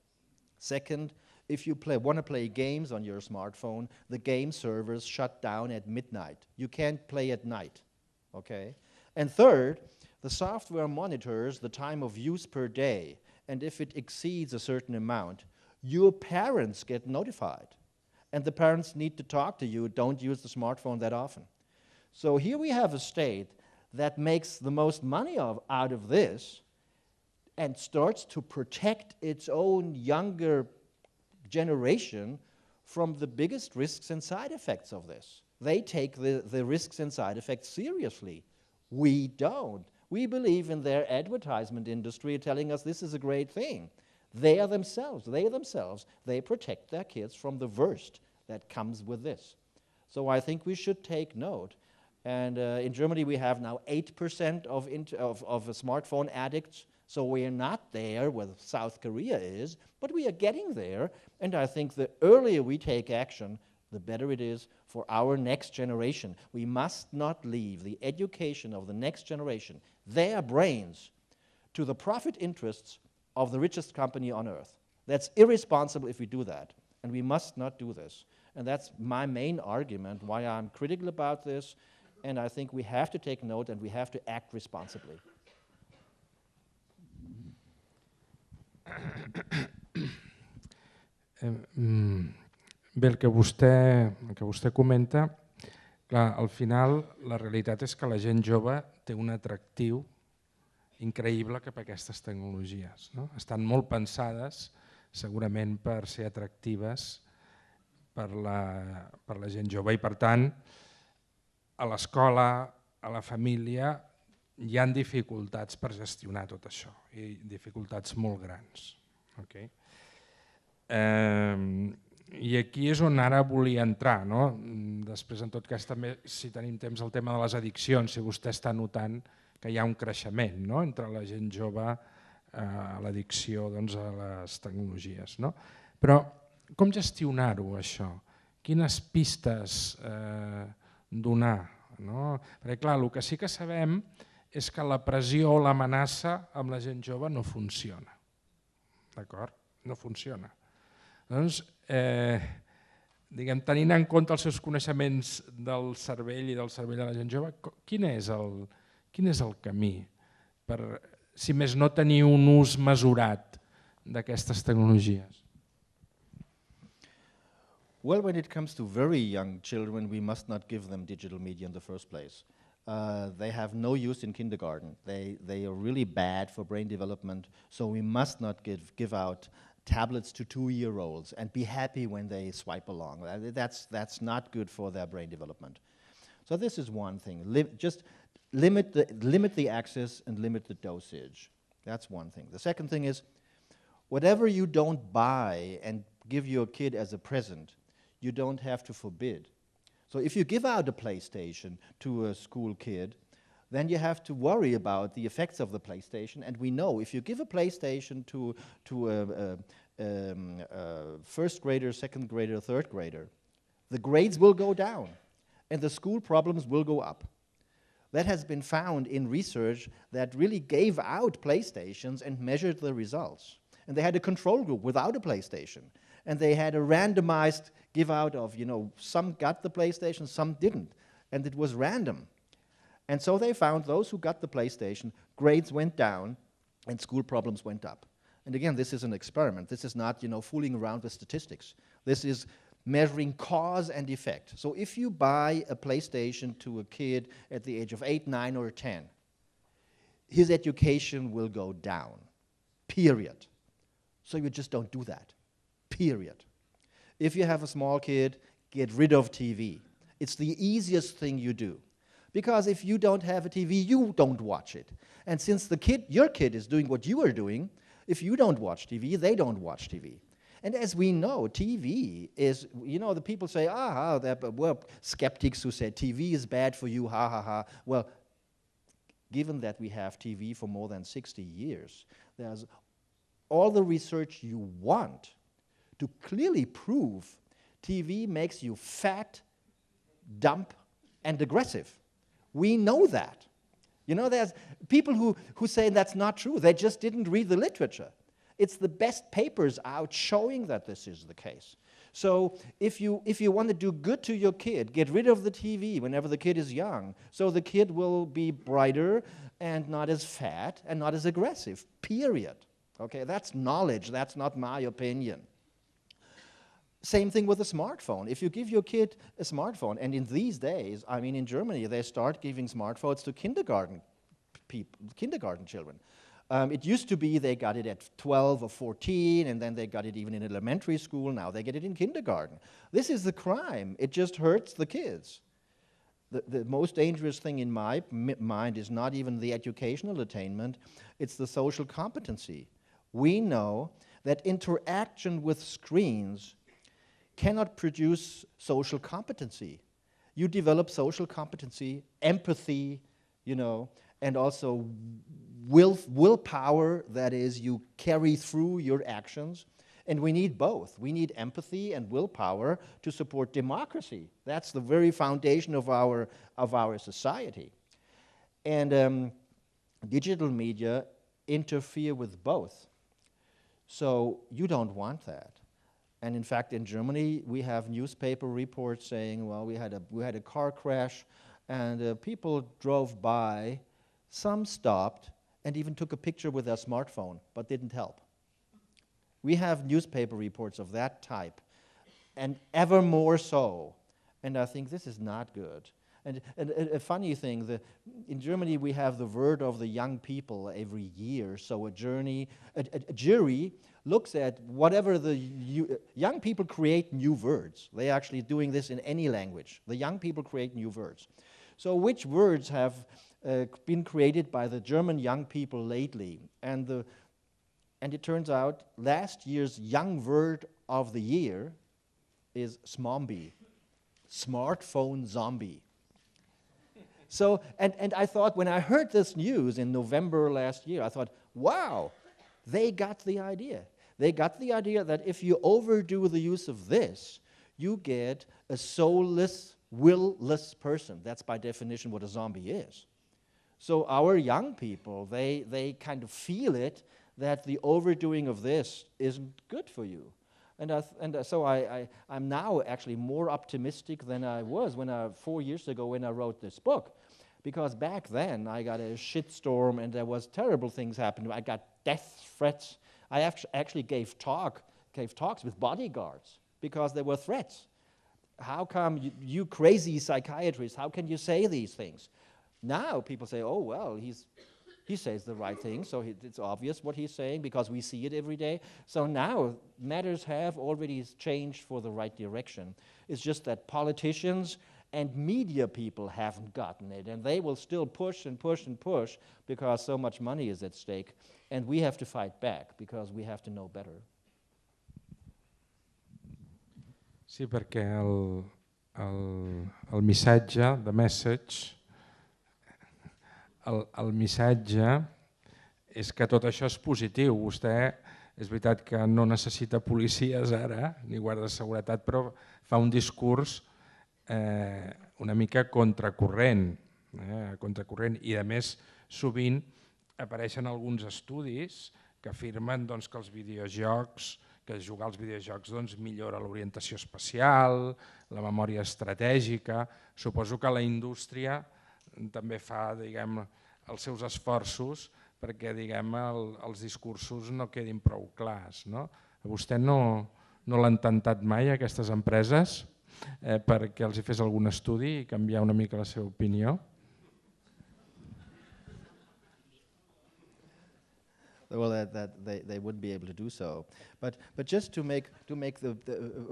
Second, if you want to play games on your smartphone, the game servers shut down at midnight. You can't play at night, okay? And third, the software monitors the time of use per day, and if it exceeds a certain amount, your parents get notified. And the parents need to talk to you, don't use the smartphone that often. So here we have a state that makes the most money out of this, and starts to protect its own younger generation from the biggest risks and side effects of this. They take the risks and side effects seriously. We don't. We believe in their advertisement industry telling us this is a great thing. They themselves, they protect their kids from the worst that comes with this. So I think we should take note. And in Germany, we have now 8% of smartphone addicts. So we are not there where South Korea is, but we are getting there. And I think the earlier we take action, the better it is for our next generation. We must not leave the education of the next generation, their brains, to the profit interests of the richest company on earth. That's irresponsible if we do that. And we must not do this. And that's my main argument, why I'm critical about this. And I think we have to take note and we have to act responsibly. Bé, el que vostè comenta, clar, al final la realitat és que la gent jove té un atractiu increïble cap a aquestes tecnologies, no? Estan molt pensades segurament per ser atractives per la gent jove i per tant a l'escola, a la família hi ha dificultats per gestionar tot això i dificultats molt grans. Okay? I aquí és on ara volia entrar. No? Després, en tot cas, també, si tenim temps, el tema de les addiccions, si vostè està notant que hi ha un creixement, no? Entre la gent jove a l'addicció a les tecnologies. No? Però com gestionar-ho, això? Quines pistes donar? No? Perquè, clar, el que sí que sabem és que la pressió o l'amenaça amb la gent jove no funciona. D'acord? No funciona. Doncs, tenint en compte els seus coneixements del cervell i del cervell de la gent jove, quin és el camí per, si més no, tenir un ús mesurat d'aquestes tecnologies? Well, when it comes to very young children, we must not give them digital media in the first place. They have no use in kindergarten. They are really bad for brain development, so we must not give out tablets to 2-year-olds and be happy when they swipe along. That's not good for their brain development. So this is one thing. Just limit the access and limit the dosage. That's one thing. The second thing is, whatever you don't buy and give your kid as a present, you don't have to forbid. So if you give out a PlayStation to a school kid, then you have to worry about the effects of the PlayStation. And we know if you give a PlayStation to a first grader, second grader, third grader, the grades will go down and the school problems will go up. That has been found in research that really gave out PlayStations and measured the results. And they had a control group without a PlayStation. And they had a randomized give out of, some got the PlayStation, some didn't. And it was random. And so they found those who got the PlayStation, grades went down and school problems went up. And again, this is an experiment. This is not, fooling around with statistics. This is measuring cause and effect. So if you buy a PlayStation to a kid at the age of 8, 9, or 10, his education will go down, period. So you just don't do that, period. If you have a small kid, get rid of TV. It's the easiest thing you do. Because if you don't have a TV, you don't watch it. And since your kid is doing what you are doing, if you don't watch TV, they don't watch TV. And as we know, TV is, the people say, well, skeptics who say TV is bad for you, ha, ha, ha. Well, given that we have TV for more than 60 years, there's all the research you want to clearly prove TV makes you fat, dumb, and aggressive. We know that. There's people who say that's not true. They just didn't read the literature. It's the best papers out showing that this is the case. So if you want to do good to your kid, get rid of the TV whenever the kid is young, so the kid will be brighter and not as fat and not as aggressive, period. Okay, that's knowledge. That's not my opinion. Same thing with a smartphone. If you give your kid a smartphone, and in these days, in Germany, they start giving smartphones to kindergarten children. It used to be they got it at 12 or 14, and then they got it even in elementary school. Now they get it in kindergarten. This is the crime. It just hurts the kids. The most dangerous thing in my mind is not even the educational attainment, it's the social competency. We know that interaction with screens cannot produce social competency. You develop social competency, empathy, and also willpower, that is, you carry through your actions. And we need both. We need empathy and willpower to support democracy. That's the very foundation of our society. And digital media interfere with both. So you don't want that. And in fact, in Germany, we have newspaper reports saying, well, we had a car crash, and people drove by, some stopped, and even took a picture with their smartphone, but didn't help. We have newspaper reports of that type, and ever more so. And I think this is not good. And a funny thing, in Germany we have the word of the young people every year. So a jury looks at whatever young people create new words. They're actually doing this in any language. The young people create new words. So which words have been created by the German young people lately? And it turns out last year's young word of the year is smombie, smartphone zombie. So, and I thought, when I heard this news in November last year, I thought, wow, they got the idea. They got the idea that if you overdo the use of this, you get a soulless, will-less person. That's by definition what a zombie is. So our young people, they kind of feel it, that the overdoing of this isn't good for you. So I'm now actually more optimistic than I was 4 years ago when I wrote this book. Because back then, I got a shitstorm and there was terrible things happening. I got death threats. I actually gave talks with bodyguards because there were threats. How come you crazy psychiatrist, how can you say these things? Now people say, oh, well, he says the right thing, so it's obvious what he's saying because we see it every day. So now matters have already changed for the right direction. It's just that politicians And media people haven't gotten it, and they will still push and push and push because so much money is at stake, and we have to fight back because we have to know better. Sí, perquè el missatge, the message, el missatge és que tot això és positiu. Vostè és veritat que no necessita policies ara, ni guardes de seguretat, però fa un discurs una mica contracorrent, i a més sovint apareixen alguns estudis que afirmen que els videojocs, que jugar als videojocs millora l'orientació espacial, la memòria estratègica. Suposo que la indústria també fa els seus esforços perquè els discursos no quedin prou clars. A vostè no l'han tentat mai aquestes empreses perquè els hi fes algun estudi i canviar una mica la seva opinió? Well, they wouldn't be able to do so. But just to make the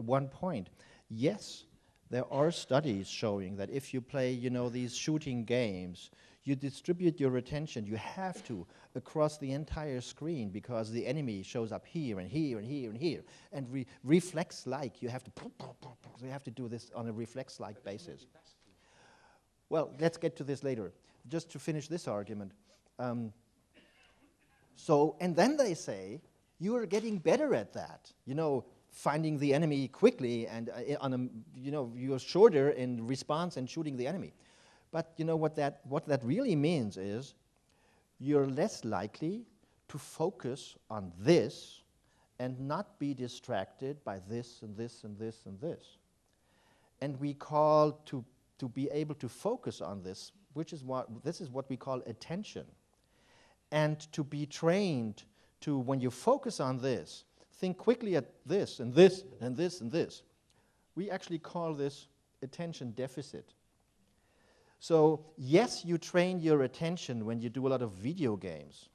one point, yes, there are studies showing that if you play, these shooting games, you distribute your attention. You have to across the entire screen because the enemy shows up here and here and here and here. And reflex-like, you have to do this on a reflex-like basis. Well, let's get to this later. Just to finish this argument. And then they say, you are getting better at that. Finding the enemy quickly and you're shorter in response and shooting the enemy. But what that really means is you're less likely to focus on this and not be distracted by this and this and this and this. And we call to be able to focus on this, this is what we call attention. And to be trained to, when you focus on this, think quickly at this and this and this and this. We actually call this attention deficit. So yes, you train your attention when you do a lot of video games.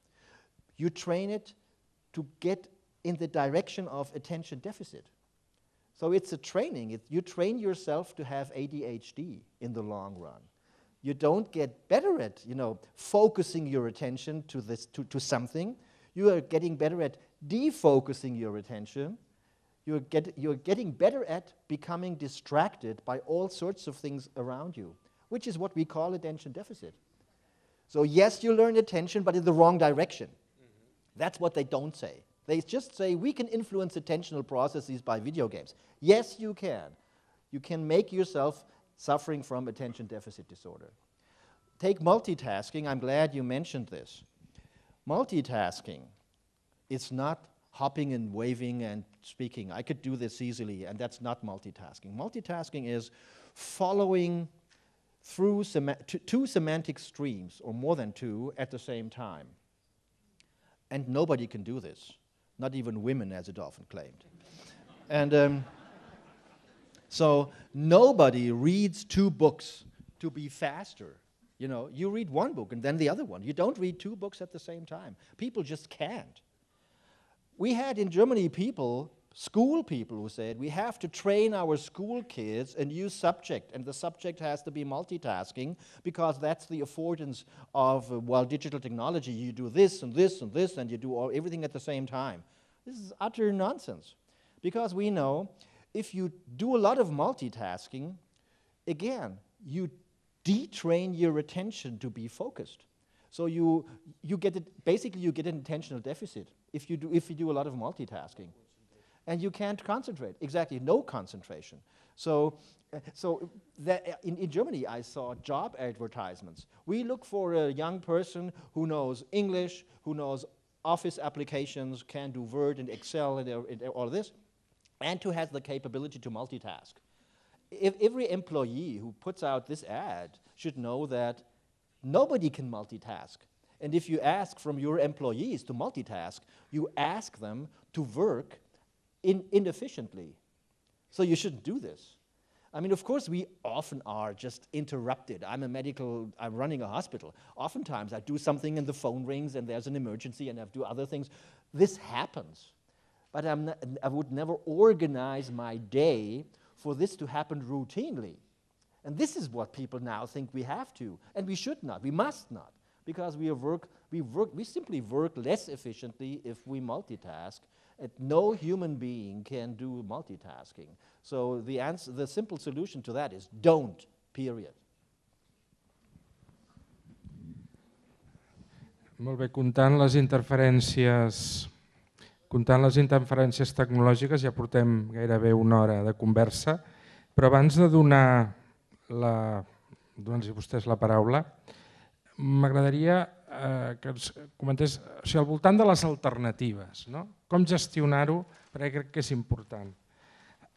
You train it to get in the direction of attention deficit. So it's a training. You train yourself to have ADHD in the long run. You don't get better at focusing your attention to something. You are getting better at defocusing your attention. You're getting better at becoming distracted by all sorts of things around you, which is what we call attention deficit. So yes, you learn attention, but in the wrong direction. That's what they don't say. They just say we can influence attentional processes by video games. Yes, you can. You can make yourself suffering from attention deficit disorder. Take multitasking. I'm glad you mentioned this. Multitasking is not hopping and waving and speaking. I could do this easily, and that's not multitasking. Multitasking is following through two semantic streams, or more than two, at the same time. And nobody can do this, not even women, as it often claimed. And so nobody reads two books to be faster. You read one book and then the other one. You don't read two books at the same time. People just can't. We had in Germany school people who said, we have to train our school kids a new subject, and the subject has to be multitasking because that's the affordance of, digital technology. You do this and this and this, and you do everything at the same time. This is utter nonsense, because we know if you do a lot of multitasking, again, you detrain your attention to be focused. So you get it. Basically, you get an attentional deficit if you do a lot of multitasking, and you can't concentrate. Exactly, no concentration. So in Germany, I saw job advertisements. We look for a young person who knows English, who knows Office applications, can do Word and Excel and all this, and who has the capability to multitask. If every employee who puts out this ad should know that nobody can multitask. And if you ask from your employees to multitask, you ask them to work inefficiently. So you shouldn't do this. I mean, of course, we often are just interrupted. I'm running a hospital. Oftentimes, I do something and the phone rings and there's an emergency and I have to do other things. This happens. But I would never organize my day for this to happen routinely. And this is what people now think we have to, and we should not, we must not, because we simply work less efficiently if we multitask, and no human being can do multitasking. So the simple solution to that is don't, period. Molt bé, comptant les interferències tecnològiques, ja portem gairebé una hora de conversa, però abans de donar-los a vostès la paraula, m'agradaria que ens comentés al voltant de les alternatives, com gestionar-ho, perquè crec que és important,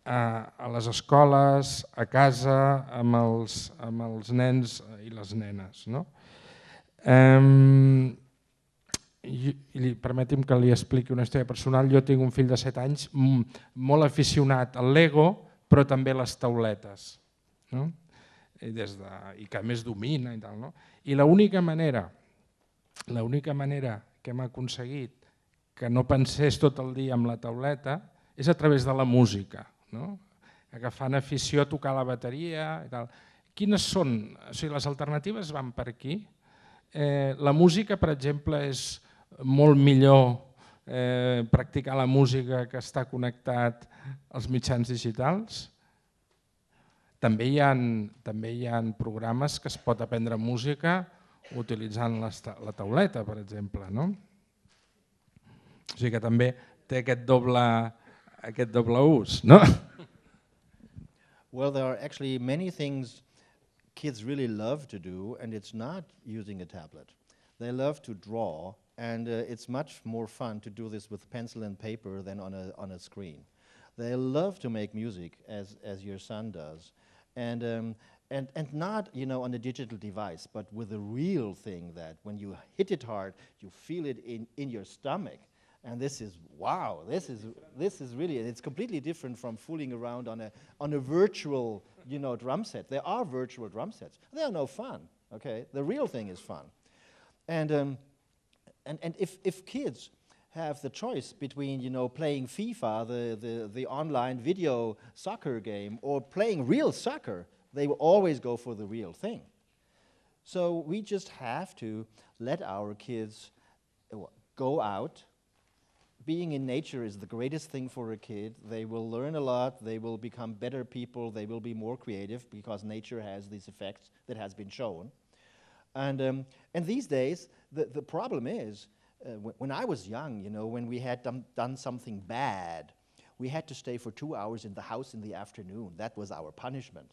a les escoles, a casa, amb els nens i les nenes. Permeti'm que li expliqui una història personal. Jo tinc un fill de 7 anys molt aficionat al Lego, però també a les tauletes, i que a més domina. I l'única manera que hem aconseguit que no pensés tot el dia amb la tauleta és a través de la música, agafant afició a tocar la bateria. Quines són? Les alternatives van per aquí. La música, per exemple, és molt millor practicar la música que està connectat als mitjans digitals. També hi ha programes que es pot aprendre música utilitzant la tauleta, per exemple. O sigui que també té aquest doble ús. Well, there are actually many things kids really love to do, and it's not using a tablet. They love to draw, and it's much more fun to do this with pencil and paper than on a screen. They love to make music, as your son does, and not on a digital device, but with a real thing that when you hit it hard, you feel it in your stomach. And this is wow! This is really, it's completely different from fooling around on a virtual drum set. There are virtual drum sets. They are no fun. Okay, the real thing is fun. And if kids have the choice between playing FIFA, the online video soccer game, or playing real soccer, they will always go for the real thing. So we just have to let our kids go out. Being in nature is the greatest thing for a kid. They will learn a lot, they will become better people, they will be more creative because nature has these effects that has been shown. And these days, the problem is, when I was young, when we had done something bad, we had to stay for 2 hours in the house in the afternoon. That was our punishment.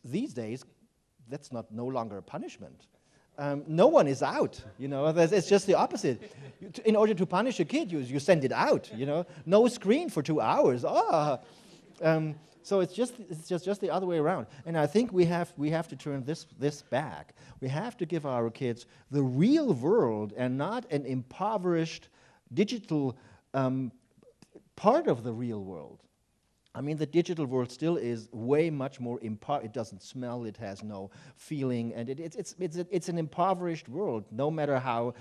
These days, that's no longer a punishment. No one is out, it's just the opposite. In order to punish a kid, you send it out, No screen for 2 hours. So it's just the other way around. And I think we have to turn this back. We have to give our kids the real world and not an impoverished digital part of the real world. I mean, the digital world still is way much more it doesn't smell, it has no feeling, and it's an impoverished world. No matter how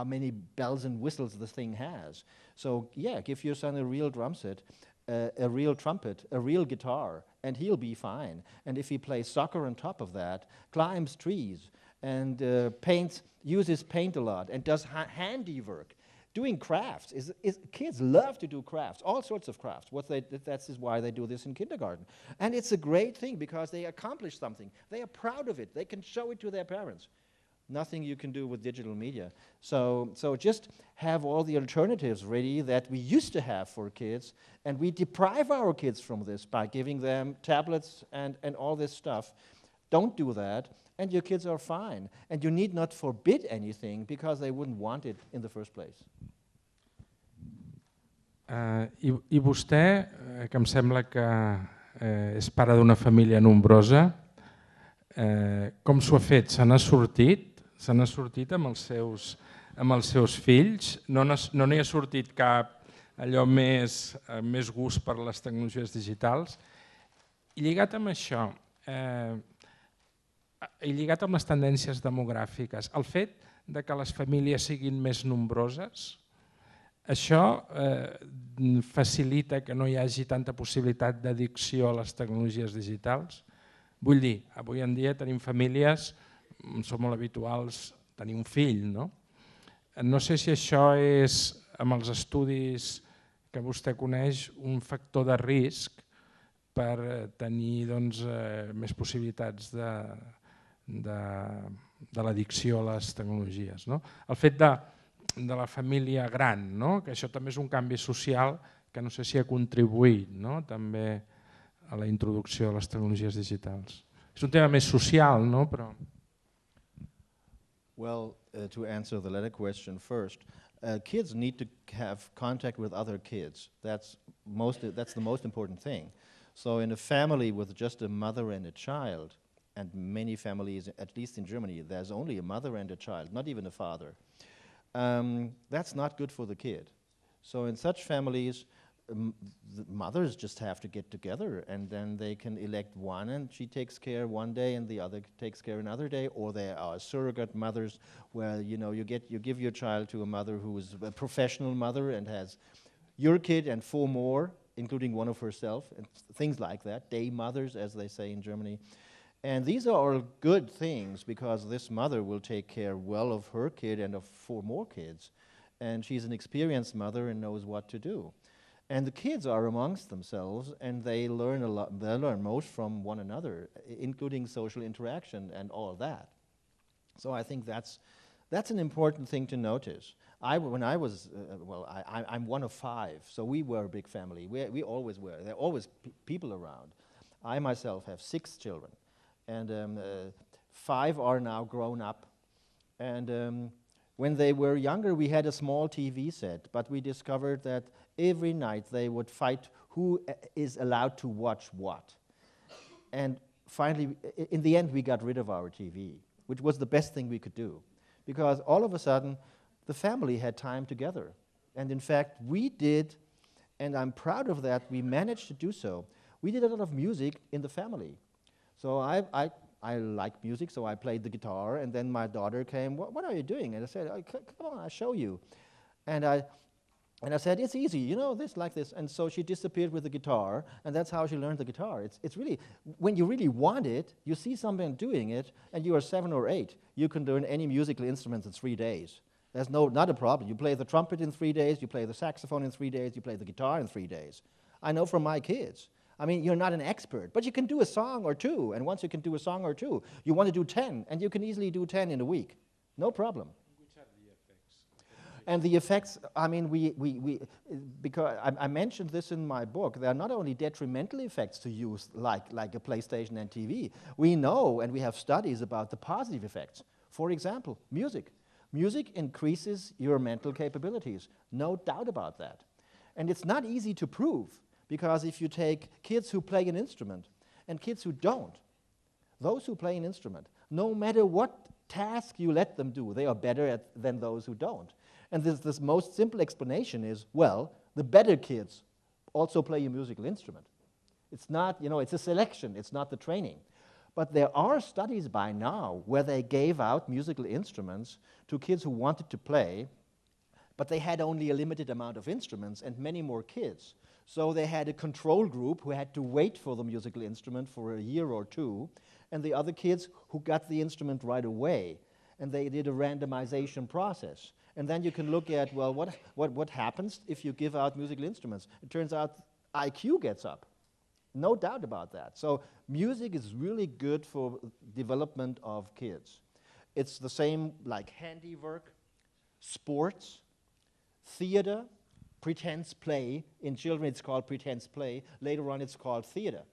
many bells and whistles the thing has. So yeah, give your son a real drum set, a real trumpet, a real guitar, and he'll be fine. And if he plays soccer on top of that, climbs trees, and uses paint a lot, and does handiwork. Doing crafts, kids love to do crafts, all sorts of crafts. That is why they do this in kindergarten. And it's a great thing because they accomplish something. They are proud of it. They can show it to their parents. Nothing you can do with digital media. So just have all the alternatives ready that we used to have for kids, and we deprive our kids from this by giving them tablets and all this stuff. Don't do that. And your kids are fine. And you need not forbid anything because they wouldn't want it in the first place. I vostè, que em sembla que és pare d'una família nombrosa, com s'ho ha fet? Se n'ha sortit? Se n'ha sortit amb els seus fills? No n'hi ha sortit cap allò més gust per les tecnologies digitals? I lligat amb això, i lligat amb les tendències demogràfiques, el fet que les famílies siguin més nombroses Això facilita que no hi hagi tanta possibilitat d'addicció a les tecnologies digitals. Vull dir, avui en dia tenim famílies, són molt habituals tenir un fill, no? No sé si això és, amb els estudis que vostè coneix, un factor de risc per tenir més possibilitats de l'addicció a les tecnologies. El fet de la família gran, que això també és un canvi social que no sé si ha contribuït també a la introducció de les tecnologies digitals. És un tema més social, però... Well, to answer the latter question first, kids need to have contact with other kids. That's the most important thing. So in a family with just a mother and a child, and many families, at least in Germany, there's only a mother and a child, not even a father. That's not good for the kid. So in such families, the mothers just have to get together, and then they can elect one, and she takes care one day, and the other takes care another day. Or there are surrogate mothers, where you give your child to a mother who is a professional mother and has your kid and 4 more, including one of herself, and things like that. Day mothers, as they say in Germany. And these are all good things, because this mother will take care well of her kid and of 4 more kids. And she's an experienced mother and knows what to do. And the kids are amongst themselves, and they learn a lot. They learn most from one another, including social interaction and all that. So I think that's an important thing to notice. When I was, I'm one of 5, so we were a big family. We always were. There are always people around. I myself have 6 children, and 5 are now grown up. And when they were younger, we had a small TV set, but we discovered that every night they would fight who is allowed to watch what. And finally, in the end, we got rid of our TV, which was the best thing we could do, because all of a sudden, the family had time together. And in fact, we did, and I'm proud of that, we managed to do so. We did a lot of music in the family. So I like music, so I played the guitar, and then my daughter came, what are you doing? And I said, oh, come on, I'll show you. And I said, it's easy, this, like this. And so she disappeared with the guitar, and that's how she learned the guitar. It's really, when you really want it, you see someone doing it, and you are 7 or 8, you can learn any musical instrument in 3 days. There's not a problem. You play the trumpet in 3 days, you play the saxophone in 3 days, you play the guitar in 3 days. I know from my kids. I mean, you're not an expert, but you can do a song or 2, and once you can do a song or 2, you want to do 10, and you can easily do 10 in a week. No problem. Which are the effects? And the effects, I mean, because I mentioned this in my book, there are not only detrimental effects to use like a PlayStation and TV. We know, and we have studies about the positive effects. For example, music. Music increases your mental capabilities, no doubt about that. And it's not easy to prove, because if you take kids who play an instrument and kids who don't, those who play an instrument, no matter what task you let them do, they are better than those who don't. And this most simple explanation is, well, the better kids also play a musical instrument. It's not, it's a selection, it's not the training. But there are studies by now where they gave out musical instruments to kids who wanted to play, but they had only a limited amount of instruments and many more kids. So they had a control group who had to wait for the musical instrument for a year or 2, and the other kids who got the instrument right away. And they did a randomization process. And then you can look at, well, what happens if you give out musical instruments? It turns out IQ gets up. No doubt about that. So music is really good for development of kids. It's the same like handiwork, sports, theater, pretense play. In children it's called pretense play. Later on it's called theater.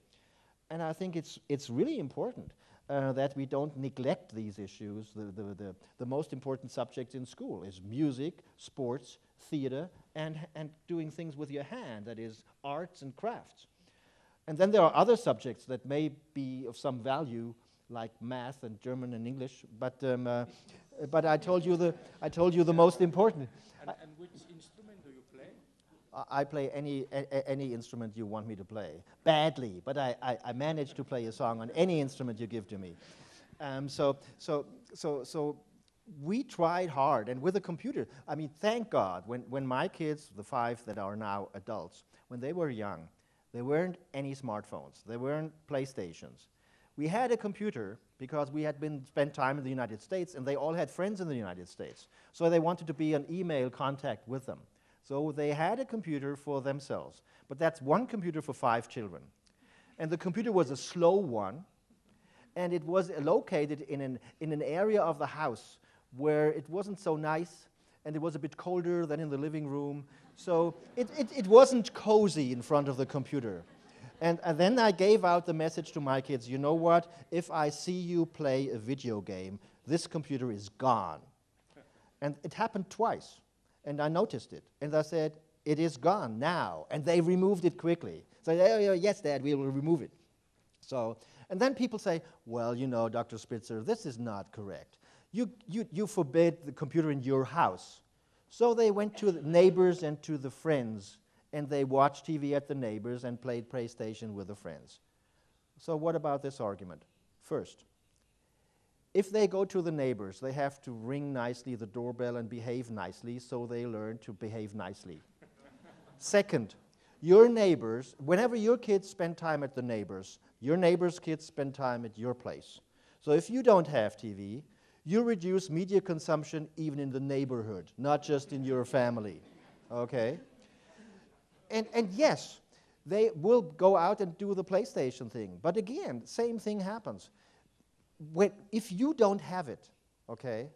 And I think it's really important that we don't neglect these issues. The most important subject in school is music, sports, theater, and doing things with your hand, that is arts and crafts. And then there are other subjects that may be of some value, like math and German and English. But I told you the most important. And which instrument do you play? I play any instrument you want me to play. Badly, but I manage to play a song on any instrument you give to me. So we tried hard, and with a computer, I mean, thank God, when my kids, the 5 that are now adults, when they were young, there weren't any smartphones, there weren't PlayStations. We had a computer because we had spent time in the United States, and they all had friends in the United States. So they wanted to be an email contact with them. So they had a computer for themselves. But that's one computer for 5 children. And the computer was a slow one, and it was located in an area of the house where it wasn't so nice, and it was a bit colder than in the living room. So it wasn't cozy in front of the computer. And then I gave out the message to my kids, you know what? If I see you play a video game, this computer is gone. And it happened twice, and I noticed it. And I said, it is gone now. And they removed it quickly. So, oh, yes, Dad, we will remove it. So, and then people say, well, you know, Dr. Spitzer, this is not correct. You forbid the computer in your house. So they went to the neighbors and to the friends, and they watched TV at the neighbors and played PlayStation with the friends. So what about this argument? First, if they go to the neighbors, they have to ring nicely the doorbell and behave nicely, so they learn to behave nicely. Second, your neighbors, whenever your kids spend time at the neighbors, your neighbors' kids spend time at your place. So if you don't have TV, you reduce media consumption even in the neighborhood, not just in your family, okay? And yes, they will go out and do the PlayStation thing. But again, same thing happens. If you don't have it, okay,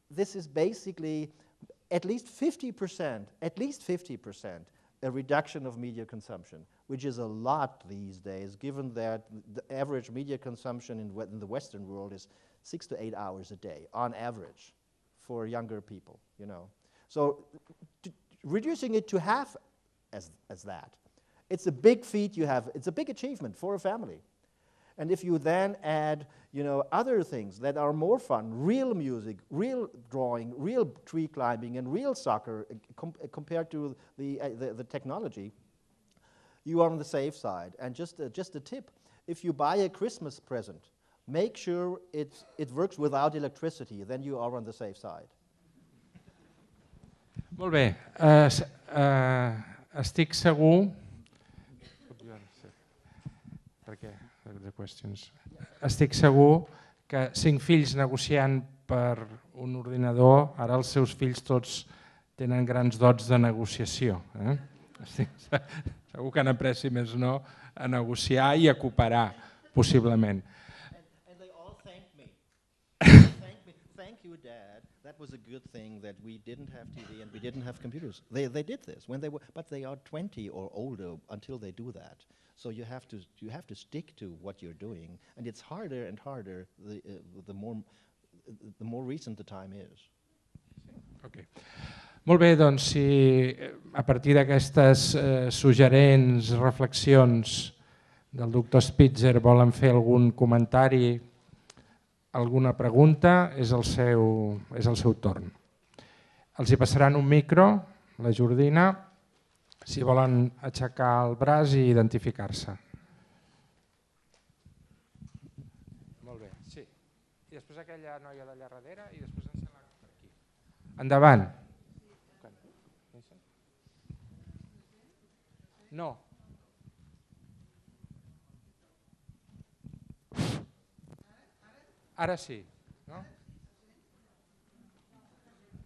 this is basically at least 50%, a reduction of media consumption, which is a lot these days, given that the average media consumption in the Western world is 6 to 8 hours a day, on average, for younger people, you know. So reducing it to half as that, it's a big feat you have, it's a big achievement for a family. And if you then add, you know, other things that are more fun, real music, real drawing, real tree climbing, and real soccer, compared to the technology, you are on the safe side. And just a tip, if you buy a Christmas present, make sure it works without electricity, then you are on the safe side. Molt bé, estic segur... Estic segur que 5 fills negociant per un ordinador, ara els seus fills tots tenen grans dots de negociació. Segur que han après, si més no, a negociar i a cooperar, possiblement. And they all thank me. Thank you, Dad. That was a good thing that we didn't have TV and we didn't have computers. They did this, but they are 20 or older until they do that. So you have to stick to what you're doing, and it's harder and harder the more recent the time is. Okay. Molt bé, doncs si a partir d'aquestes suggerents reflexions del doctor Spitzer volen fer algun comentari, alguna pregunta, és el seu torn. Els hi passaran un micro, la Jordina, si volen aixecar el braç i identificar-se. Molt bé, sí. I després aquella noia d'allà darrere i després ens sembla per aquí. Endavant. No. Ara sí, no?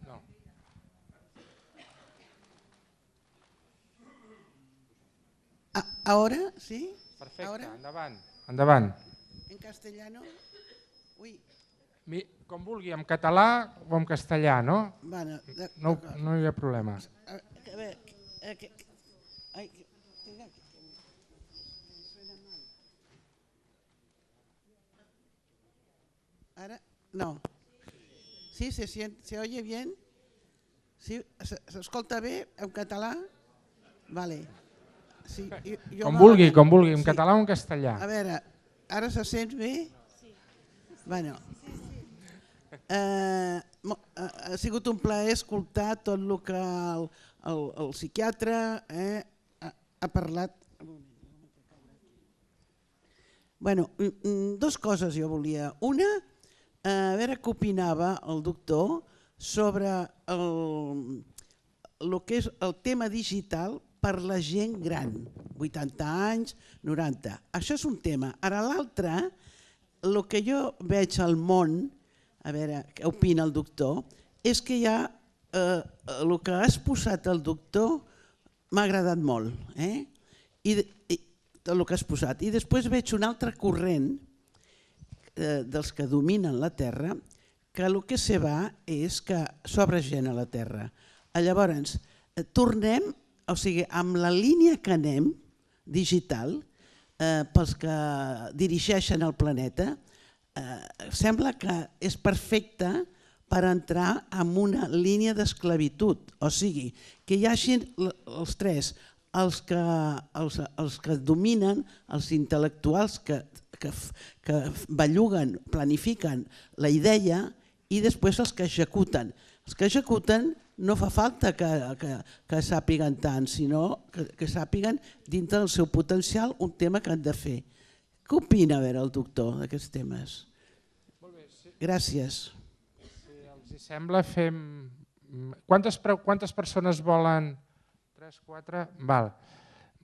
No. ¿Ahora? ¿Sí? Perfecte, ¿Ahora? endavant. Endavant. ¿En castellano? Uy. Com vulgui, en català o en castellà, no? Bueno, No hi ha problema. A ver, ¿ahora? No. ¿Sí? ¿Se oye bien? ¿Sí? ¿Se escolta bé en català? Vale. Sí, Com vulgui, en català o en castellà. A veure, ara se sent bé? Sí. Bueno, ha sigut un plaer escoltar tot el que el psiquiatre ha parlat. Bueno, 2 coses jo volia. Una, a veure què opinava el doctor sobre el que és el tema digital per la gent gran, 80 anys, 90. Això és un tema. Ara l'altre, el que jo veig al món, a veure què opina el doctor, és que hi ha el que ha exposat el doctor m'ha agradat molt, i tot el que ha exposat. I després veig un altre corrent dels que dominen la Terra, que el que se va és que sobra gent a la Terra. Llavors, tornem, o sigui, amb la línia que anem, digital, pels que dirigeixen el planeta, sembla que és perfecte per entrar en una línia d'esclavitud. O sigui, que hi hagi els tres, els que dominen, els intel·lectuals que belluguen, planifiquen la idea, i després els que executen. Els que executen no fa falta que sàpiguen tant, sinó que sàpiguen dintre del seu potencial un tema que han de fer. Què opina el doctor d'aquests temes? Gràcies. Si els sembla, fem... Quantes persones volen? 3, 4? Val.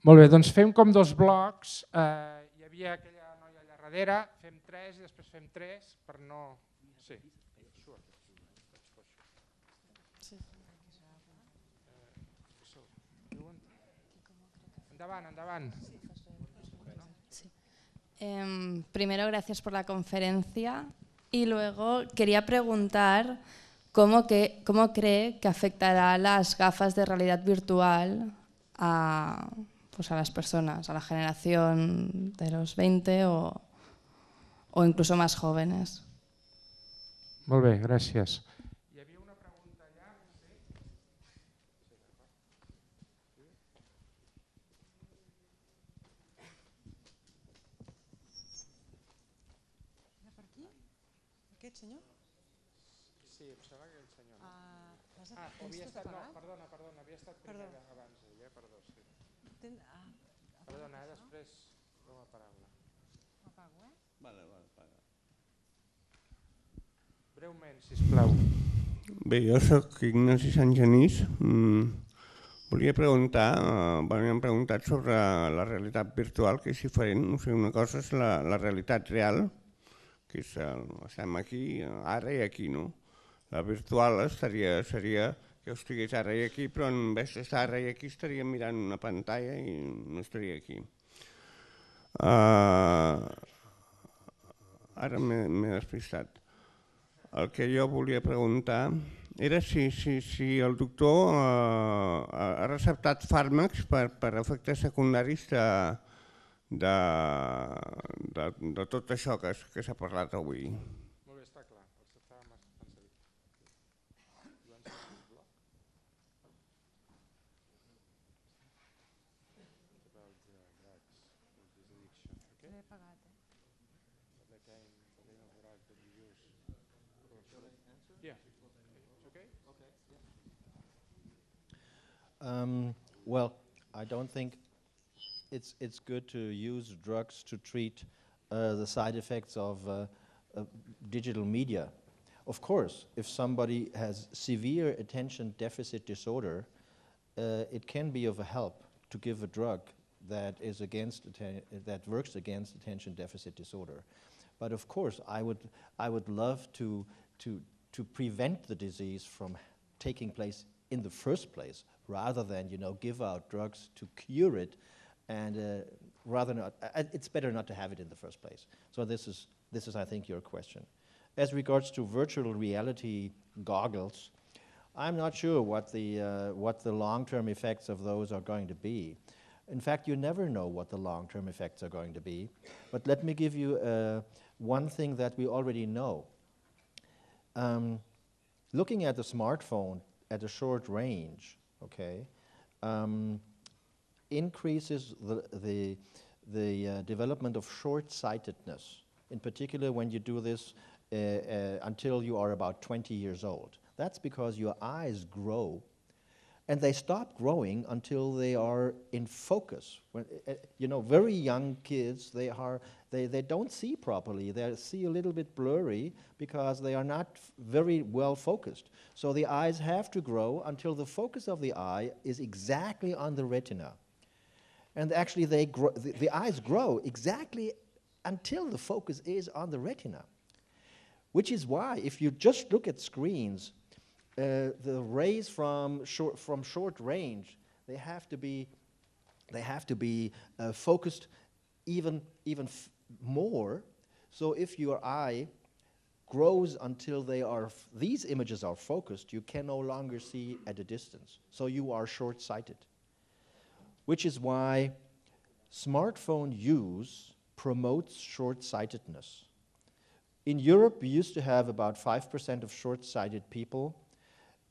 Molt bé, doncs fem com dos blocs. Hi havia aquella noia allà darrere, fem 3 i després fem 3 per no... Sí. Endavant. Primero, gracias por la conferencia y luego quería preguntar cómo cree que afectará las gafas de realidad virtual a las personas, a la generación de los 20 o incluso más jóvenes. Molt bé, gràcies. Hi havia una pregunta allà. Per aquí? Aquest senyor? Sí, em sembla que el senyor. Perdona, havia estat primer abans. Perdó, sí. Perdona, després dono la paraula. Apago, Vale, paga. Breument, sisplau. Bé, jo soc Ignasi Sant Genís. Volia preguntar, m'han preguntat sobre la realitat virtual, que és diferent. O sigui, una cosa és la realitat real, que estem aquí, ara i aquí, no? La virtual seria que jo estigués ara i aquí, però en vez d'estar ara i aquí estaria mirant una pantalla i no estaria aquí. Ara m'he despistat. El que jo volia preguntar era si el doctor ha receptat fàrmacs per efectes secundaris de tot això que s'ha parlat avui. Molt bé, està clar. L'he pagat. Well, I don't think it's good to use drugs to treat the side effects of digital media. Of course, if somebody has severe attention deficit disorder, it can be of a help to give a drug that works against attention deficit disorder. But of course, I would love to prevent the disease from taking place in the first place, rather than give out drugs to cure it, and it's better not to have it in the first place. So this is I think your question. As regards to virtual reality goggles, I'm not sure what the long-term effects of those are going to be. In fact, you never know what the long-term effects are going to be. But let me give you one thing that we already know. Looking at the smartphone at a short range, increases the development of short-sightedness, in particular when you do this until you are about 20 years old. That's because your eyes grow, and they stop growing until they are in focus. When, very young kids, they are They don't see properly. They see a little bit blurry because they are not very well focused. So the eyes have to grow until the focus of the eye is exactly on the retina. And actually the eyes grow exactly until the focus is on the retina. Which is why, if you just look at screens, the rays from short range, they have to be focused even more. So if your eye grows until these images are focused, you can no longer see at a distance. So you are short-sighted. Which is why smartphone use promotes short-sightedness. In Europe, we used to have about 5% of short-sighted people.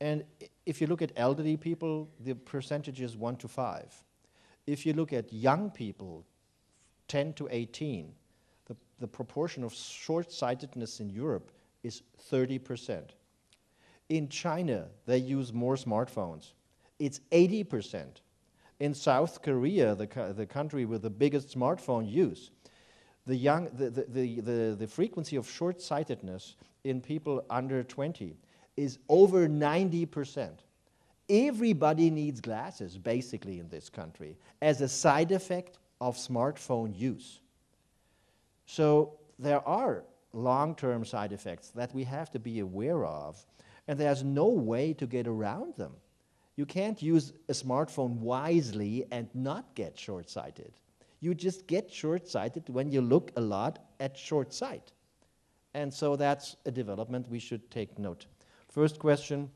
And if you look at elderly people, the percentage is 1 to 5. If you look at young people, 10 to 18, the proportion of short-sightedness in Europe is 30%. In China, they use more smartphones. It's 80%. In South Korea, the country with the biggest smartphone use, the frequency of short-sightedness in people under 20 is over 90%. Everybody needs glasses, basically, in this country, as a side effect of smartphone use. So there are long-term side effects that we have to be aware of, and there's no way to get around them. You can't use a smartphone wisely and not get short-sighted. You just get short-sighted when you look a lot at short sight. And so that's a development we should take note. First question,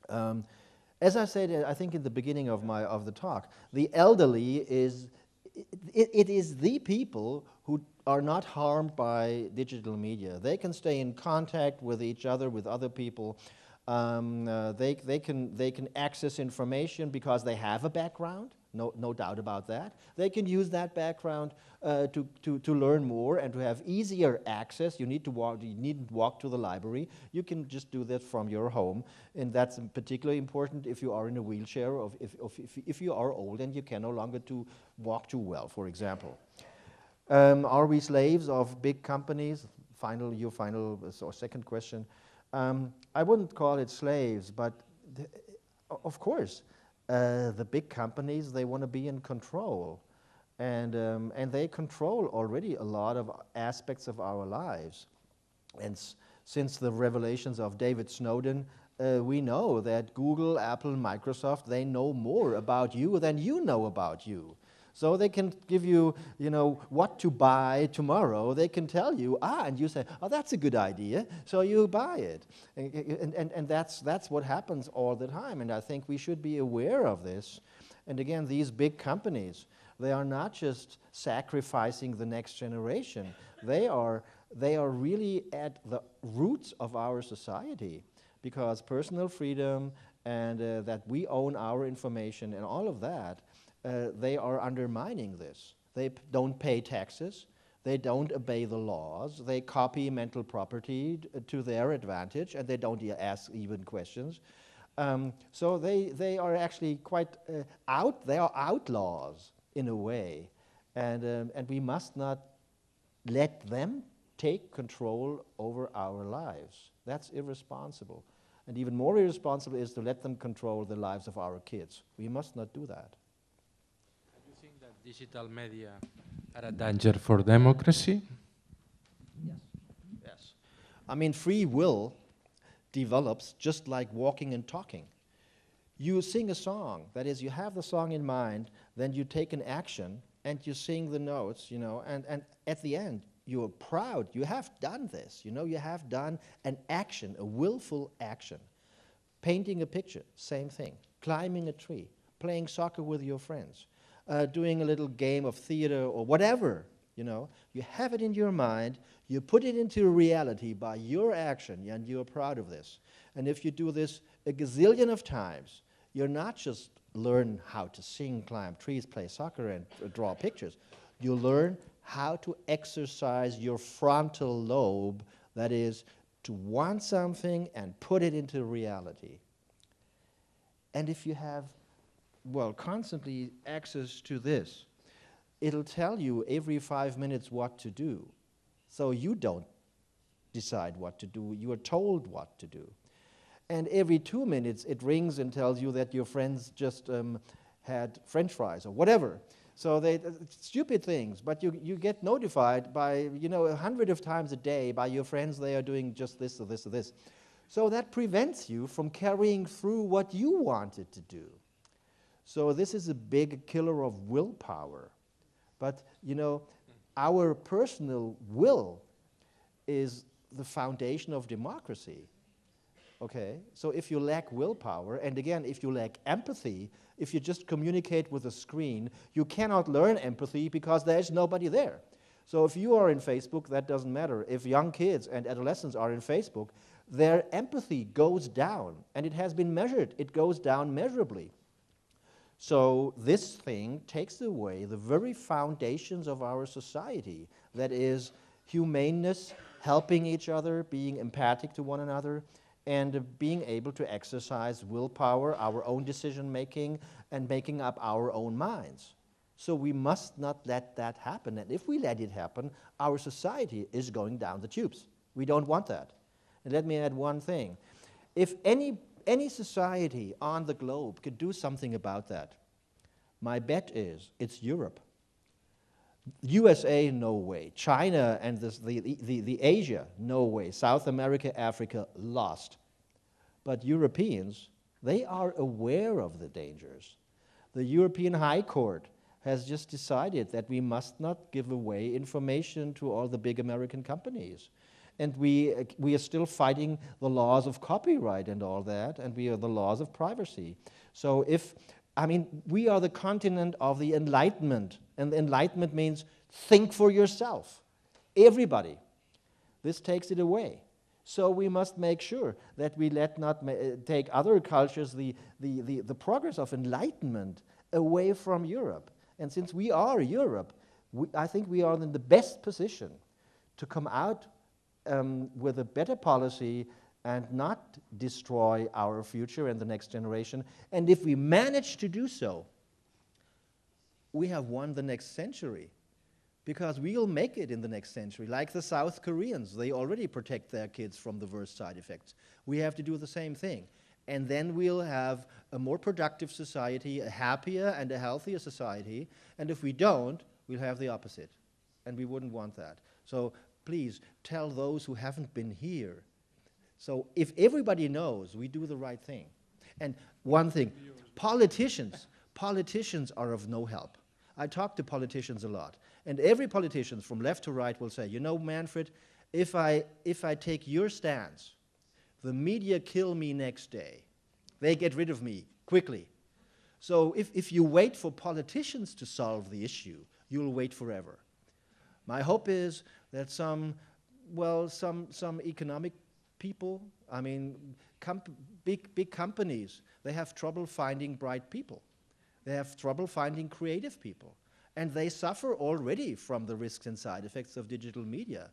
as I said, I think in the beginning of the talk, the elderly it is the people who are not harmed by digital media. They can stay in contact with each other, with other people. They can access information because they have a background. No doubt about that. They can use that background to learn more and to have easier access. You needn't walk to the library. You can just do that from your home, and that's particularly important if you are in a wheelchair, or if you are old and you can no longer walk too well, for example. Are we slaves of big companies? Your final or second question. I wouldn't call it slaves, but of course. The big companies, they want to be in control, and they control already a lot of aspects of our lives. And since the revelations of David Snowden, we know that Google, Apple, Microsoft, they know more about you than you know about you. So they can give you, what to buy tomorrow. They can tell you, and you say, oh, that's a good idea, so you buy it. And that's what happens all the time, and I think we should be aware of this. And again, these big companies, they are not just sacrificing the next generation. They are really at the roots of our society, because personal freedom and that we own our information and all of that, they are undermining this. They don't pay taxes. They don't obey the laws. They copy mental property to their advantage, and they don't ask even questions. So they are actually quite they are outlaws in a way, and we must not let them take control over our lives. That's irresponsible. And even more irresponsible is to let them control the lives of our kids. We must not do that. Digital media are a danger for democracy? Yes. I mean, free will develops just like walking and talking. You sing a song, that is, you have the song in mind, then you take an action and you sing the notes, and at the end, you're proud. You have done this, you have done an action, a willful action. Painting a picture, same thing. Climbing a tree, playing soccer with your friends. Doing a little game of theater or whatever, you have it in your mind, you put it into reality by your action, and you're proud of this. And if you do this a gazillion of times, you're not just learn how to sing, climb trees, play soccer, and draw pictures. You learn how to exercise your frontal lobe, that is, to want something and put it into reality. And if you have constantly access to this, it'll tell you every 5 minutes what to do. So you don't decide what to do, you are told what to do. And every 2 minutes it rings and tells you that your friends just had French fries or whatever. So stupid things, but you get notified by, 100 of times a day by your friends they are doing just this or this or this. So that prevents you from carrying through what you wanted to do. So this is a big killer of willpower. But, our personal will is the foundation of democracy. Okay, so if you lack willpower, and again, if you lack empathy, if you just communicate with a screen, you cannot learn empathy because there's nobody there. So if you are in Facebook, that doesn't matter. If young kids and adolescents are in Facebook, their empathy goes down, and it has been measured. It goes down measurably. So this thing takes away the very foundations of our society, that is humaneness, helping each other, being empathic to one another, and being able to exercise willpower, our own decision-making, and making up our own minds. So we must not let that happen. And if we let it happen, our society is going down the tubes. We don't want that. And let me add one thing. If any society on the globe could do something about that, my bet is it's Europe. USA, no way. China and the Asia, no way. South America, Africa, lost. But Europeans, they are aware of the dangers. The European High Court has just decided that we must not give away information to all the big American companies. And we are still fighting the laws of copyright and all that, and we are the laws of privacy. So we are the continent of the Enlightenment, and the Enlightenment means think for yourself. Everybody. This takes it away. So we must make sure that we let not take other cultures the progress of Enlightenment away from Europe. And since we are Europe, I think we are in the best position to come out with a better policy and not destroy our future and the next generation. And if we manage to do so, we have won the next century, because we'll make it in the next century. Like the South Koreans, they already protect their kids from the worst side effects. We have to do the same thing. And then we'll have a more productive society, a happier and a healthier society. And if we don't, we'll have the opposite. And we wouldn't want that. So please tell those who haven't been here. So if everybody knows, we do the right thing. And one thing, politicians are of no help. I talk to politicians a lot. And every politician from left to right will say, Manfred, if I take your stance, the media kill me next day. They get rid of me quickly. So if you wait for politicians to solve the issue, you'll wait forever. My hope is that some economic people, big companies, they have trouble finding bright people. They have trouble finding creative people. And they suffer already from the risks and side effects of digital media,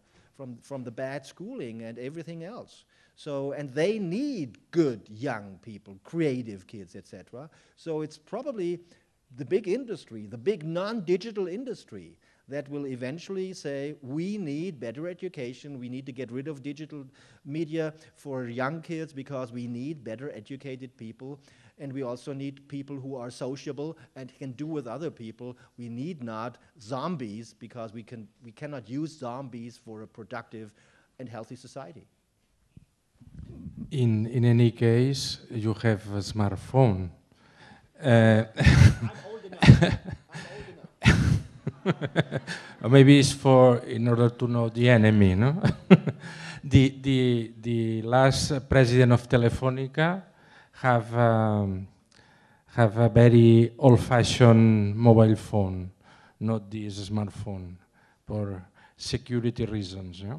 from the bad schooling and everything else. So, and they need good young people, creative kids, etc. So it's probably the big industry, the big non-digital industry, that will eventually say, we need better education, we need to get rid of digital media for young kids because we need better educated people, and we also need people who are sociable and can do with other people. We need not zombies, because we cannot use zombies for a productive and healthy society. In any case, you have a smartphone. I'm old enough. Maybe it's in order to know the enemy, no? The last president of Telefónica have a very old-fashioned mobile phone, not this smartphone, for security reasons. Yeah?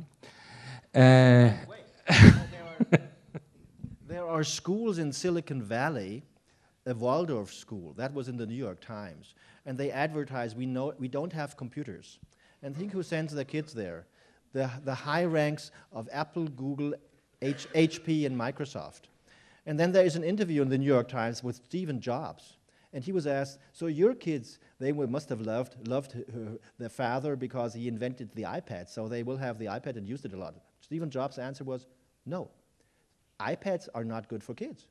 There are schools in Silicon Valley, a Waldorf school, that was in the New York Times, and they advertise, we don't have computers. And think who sends their kids there? The high ranks of Apple, Google, HP, and Microsoft. And then there is an interview in the New York Times with Steve Jobs. And he was asked, so your kids, they must have loved their father because he invented the iPad, so they will have the iPad and used it a lot. Stephen Jobs' answer was, no, iPads are not good for kids.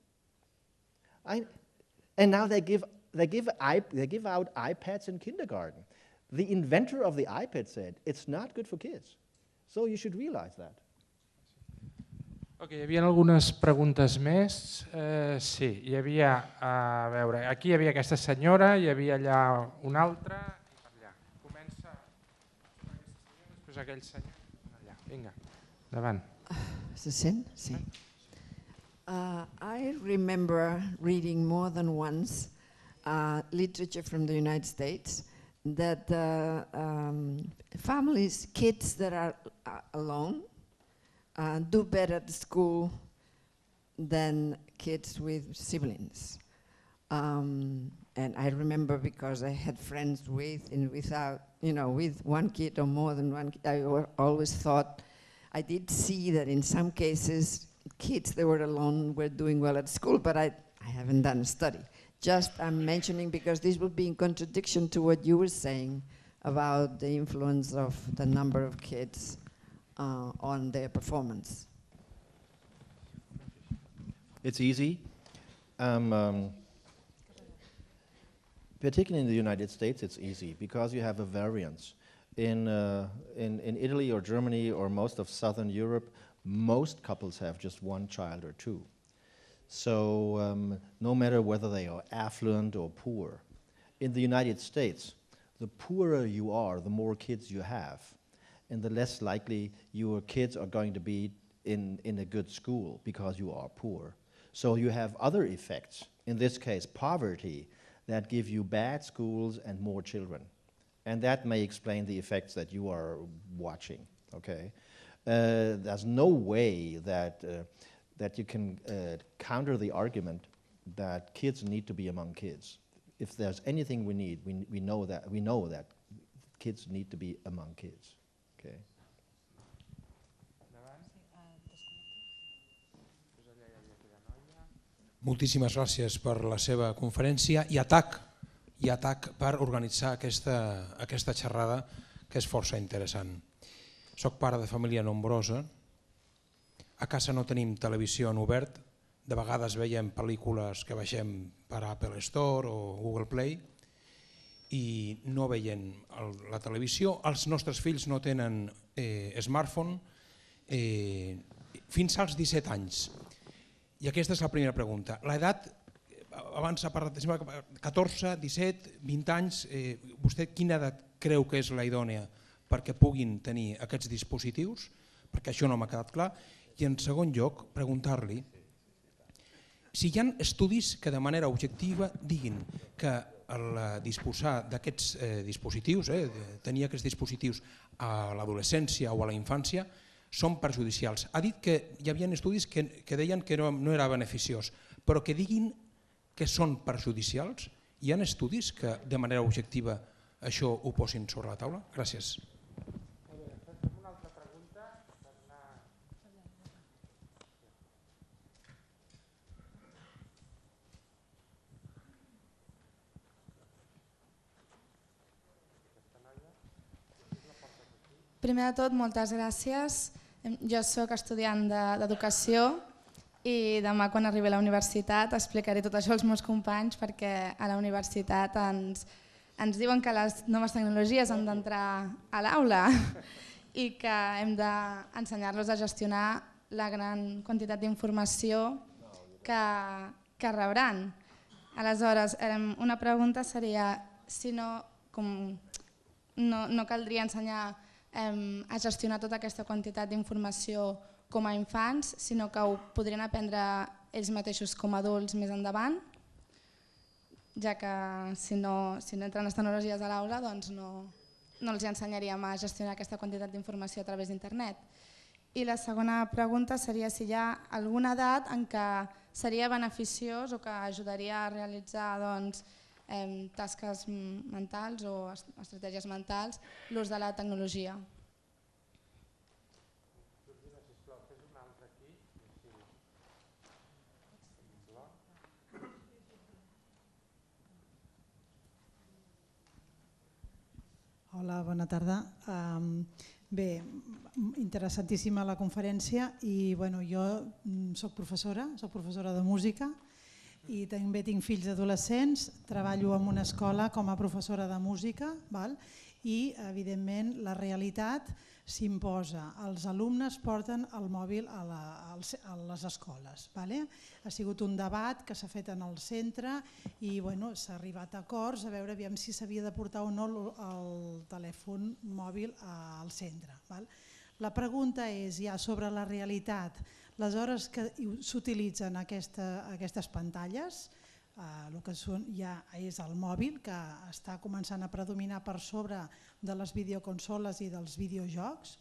And now they give out iPads in kindergarten. The inventor of the iPad said, it's not good for kids. So you should realize that. Ok, hi havia algunes preguntes més. Sí, hi havia, a veure, aquí hi havia aquesta senyora, hi havia allà una altra, i per allà. Comença després aquell senyor, allà. Vinga, endavant. Se sent? Sí. I remember reading more than once literature from the United States that families, kids that are alone, do better at school than kids with siblings. And I remember because I had friends with and without, with one kid or more than one kid, I always thought, I did see that in some cases, kids that were alone were doing well at school, but I haven't done a study. Just I'm mentioning because this would be in contradiction to what you were saying about the influence of the number of kids on their performance. It's easy. Particularly in the United States, it's easy because you have a variance. In Italy or Germany or most of Southern Europe, most couples have just one child or two. So no matter whether they are affluent or poor. In the United States, the poorer you are, the more kids you have, and the less likely your kids are going to be in a good school because you are poor. So you have other effects, in this case poverty, that give you bad schools and more children. And that may explain the effects that you are watching, okay? There's no way that you can counter the argument that kids need to be among kids. If there's anything we need, we know that kids need to be among kids. Okay. Moltíssimes gràcies per la seva conferència i atac per organitzar aquesta xerrada que és força interessant. Soc pare de família nombrosa, a casa no tenim televisió en obert, de vegades veiem pel·lícules que baixem per Apple Store o Google Play i no veiem la televisió. Els nostres fills no tenen smartphone fins als 17 anys. I aquesta és la primera pregunta. L'edat, abans s'ha parlat, 14, 17, 20 anys, vostè quina edat creu que és la idònia perquè puguin tenir aquests dispositius? Perquè això no m'ha quedat clar. I en segon lloc, preguntar-li si hi ha estudis que de manera objectiva diguin que disposar d'aquests dispositius, tenir aquests dispositius a l'adolescència o a la infància, són perjudicials. Ha dit que hi havia estudis que deien que no era beneficiós, però que diguin que són perjudicials. Hi ha estudis que de manera objectiva això ho posin sobre la taula? Gràcies. Primer de tot, moltes gràcies. Jo soc estudiant d'educació i demà quan arribi a la universitat explicaré tot això als meus companys perquè a la universitat ens diuen que les noves tecnologies han d'entrar a l'aula i que hem d'ensenyar-los a gestionar la gran quantitat d'informació que rebran. Aleshores, una pregunta seria si no caldria ensenyar a gestionar tota aquesta quantitat d'informació com a infants, sinó que ho podrien aprendre ells mateixos com a adults més endavant, ja que si no entren les tecnologies a l'aula doncs no els ensenyaríem a gestionar aquesta quantitat d'informació a través d'internet. I la segona pregunta seria si hi ha alguna edat en què seria beneficiós o que ajudaria a realitzar tasques mentals o estratègies mentals l'ús de la tecnologia. Hola, bona tarda. Bé, interessantíssima la conferència i jo soc professora de música i també tinc fills adolescents, treballo en una escola com a professora de música i evidentment la realitat s'imposa. Els alumnes porten el mòbil a les escoles. Ha sigut un debat que s'ha fet en el centre i s'ha arribat a acords a veure si s'havia de portar o no el telèfon mòbil al centre. La pregunta és ja sobre la realitat, les hores que s'utilitzen aquestes pantalles, el que ja és el mòbil, que està començant a predominar per sobre de les videoconsoles i dels videojocs,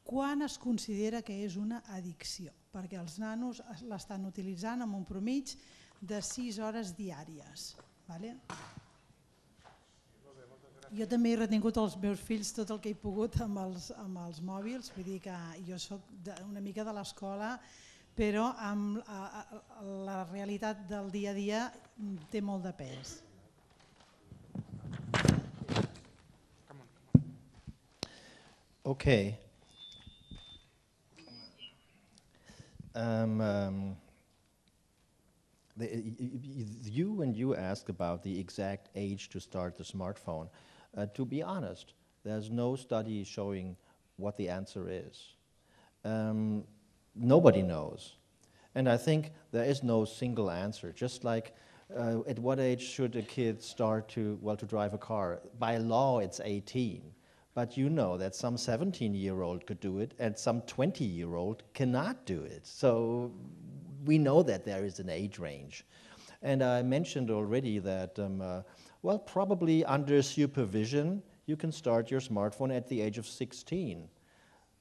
quan es considera que és una addicció? Perquè els nanos l'estan utilitzant amb un mitjà de 6 hores diàries. Jo també he retingut els meus fills tot el que he pogut amb els mòbils, vull dir que jo soc una mica de l'escola, però la realitat del dia a dia té molt de pes. Okay. When you ask about the exact age to start the smartphone, to be honest, there's no study showing what the answer is. Nobody knows. And I think there is no single answer. Just like at what age should a kid start to drive a car? By law, it's 18. But you know that some 17-year-old could do it and some 20-year-old cannot do it. So we know that there is an age range. And I mentioned already that, probably under supervision, you can start your smartphone at the age of 16,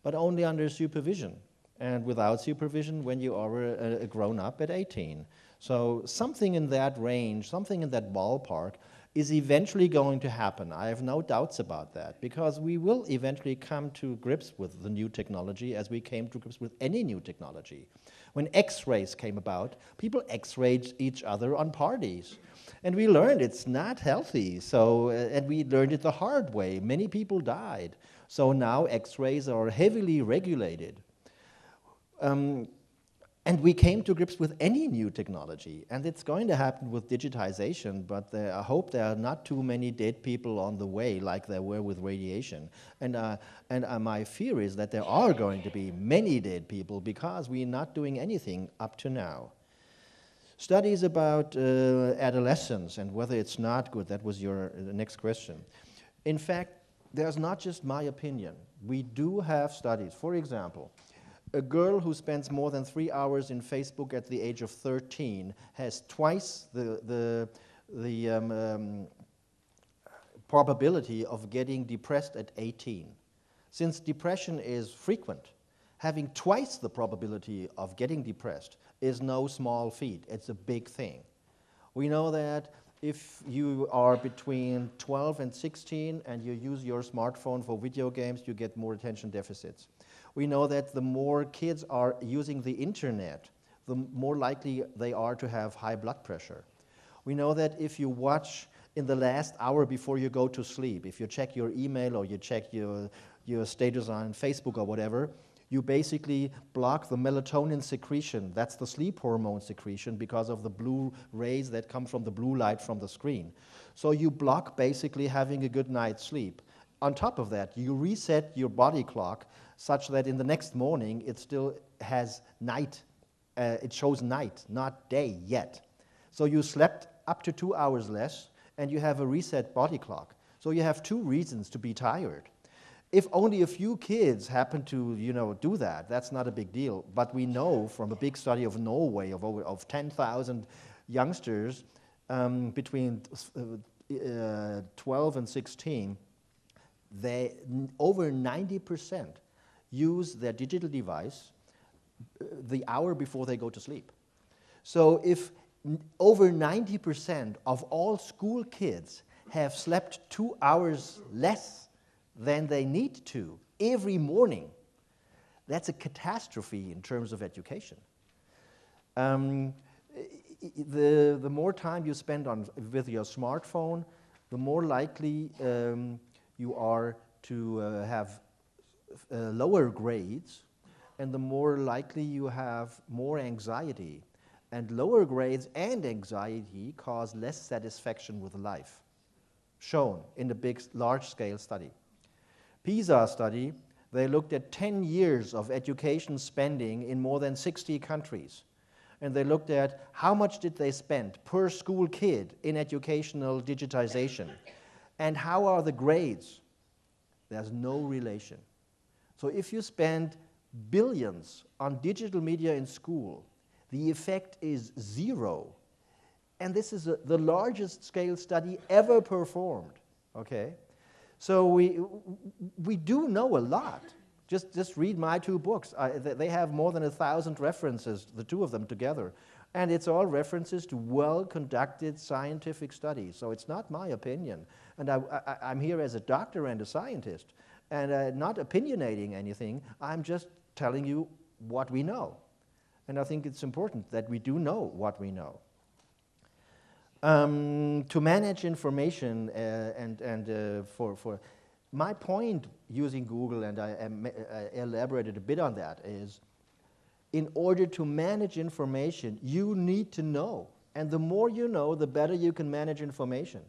but only under supervision. And without supervision when you are a grown-up at 18. So something in that range, something in that ballpark is eventually going to happen. I have no doubts about that, because we will eventually come to grips with the new technology as we came to grips with any new technology. When X-rays came about, people X-rayed each other on parties. And we learned it's not healthy, and we learned it the hard way. Many people died. So now X-rays are heavily regulated. And we came to grips with any new technology, and it's going to happen with digitization, but I hope there are not too many dead people on the way like there were with radiation. And my fear is that there are going to be many dead people because we're not doing anything up to now. Studies about adolescence and whether it's not good, that was your next question. In fact, there's not just my opinion. We do have studies. For example, a girl who spends more than 3 hours in Facebook at the age of 13 has twice the probability of getting depressed at 18. Since depression is frequent, having twice the probability of getting depressed is no small feat. It's a big thing. We know that if you are between 12 and 16 and you use your smartphone for video games, you get more attention deficits. We know that the more kids are using the internet, the more likely they are to have high blood pressure. We know that if you watch in the last hour before you go to sleep, if you check your email or you check your status on Facebook or whatever, you basically block the melatonin secretion. That's the sleep hormone secretion because of the blue rays that come from the blue light from the screen. So you block basically having a good night's sleep. On top of that, you reset your body clock such that in the next morning it still has night. It shows night, not day yet. So you slept up to 2 hours less and you have a reset body clock. So you have 2 reasons to be tired. If only a few kids happen to, do that, that's not a big deal. But we know from a big study of Norway of 10,000 youngsters between 12 and 16, over 90% use their digital device the hour before they go to sleep. So if over 90% of all school kids have slept 2 hours less than they need to every morning, that's a catastrophe in terms of education. The more time you spend with your smartphone, the more likely you are to have lower grades, and the more likely you have more anxiety. And lower grades and anxiety cause less satisfaction with life, shown in the big, large-scale study. PISA study, they looked at 10 years of education spending in more than 60 countries. And they looked at how much did they spend per school kid in educational digitization. And how are the grades? There's no relation. So if you spend billions on digital media in school, the effect is zero. And this is the largest scale study ever performed, okay? So we do know a lot. Just read my two books. They have more than 1,000 references, the two of them together. And it's all references to well-conducted scientific studies. So it's not my opinion. And I'm here as a doctor and a scientist, and not opinionating anything. I'm just telling you what we know. And I think it's important that we do know what we know. To manage information for my point using Google, and I elaborated a bit on that, is in order to manage information, you need to know. And the more you know, the better you can manage information.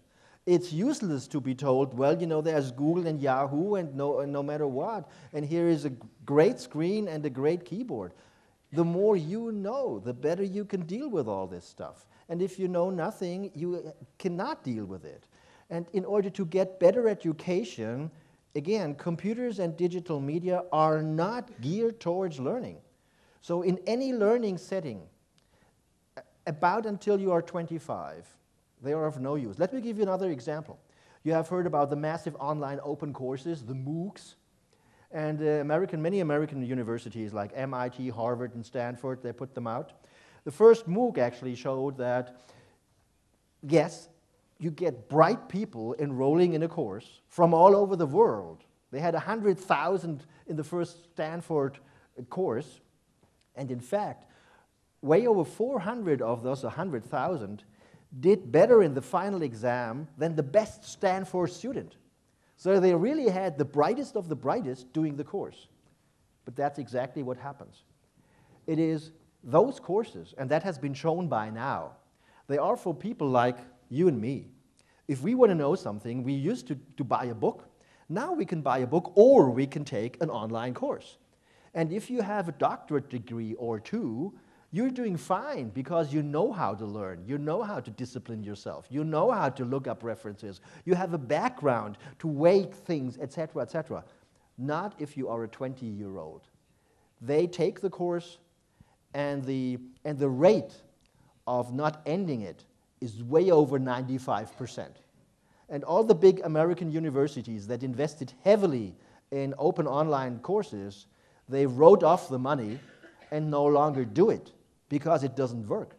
It's useless to be told, well, you know, there's Google and Yahoo and no matter what, and here is a great screen and a great keyboard. The more you know, the better you can deal with all this stuff. And if you know nothing, you cannot deal with it. And in order to get better education, again, computers and digital media are not geared towards learning. So in any learning setting, about until you are 25, they are of no use. Let me give you another example. You have heard about the massive online open courses, the MOOCs. And many American universities like MIT, Harvard, and Stanford, they put them out. The first MOOC actually showed that, yes, you get bright people enrolling in a course from all over the world. They had 100,000 in the first Stanford course. And in fact, way over 400 of those 100,000 did better in the final exam than the best Stanford student. So they really had the brightest of the brightest doing the course. But that's exactly what happens. It is those courses, and that has been shown by now, they are for people like you and me. If we want to know something, we used to buy a book. Now we can buy a book, or we can take an online course. And if you have a doctorate degree or two, you're doing fine because you know how to learn, you know how to discipline yourself, you know how to look up references, you have a background to weigh things, etc., etc. Not if you are a 20-year-old. They take the course, and the rate of not ending it is way over 95%. And all the big American universities that invested heavily in open online courses, they wrote off the money and no longer do it, because it doesn't work.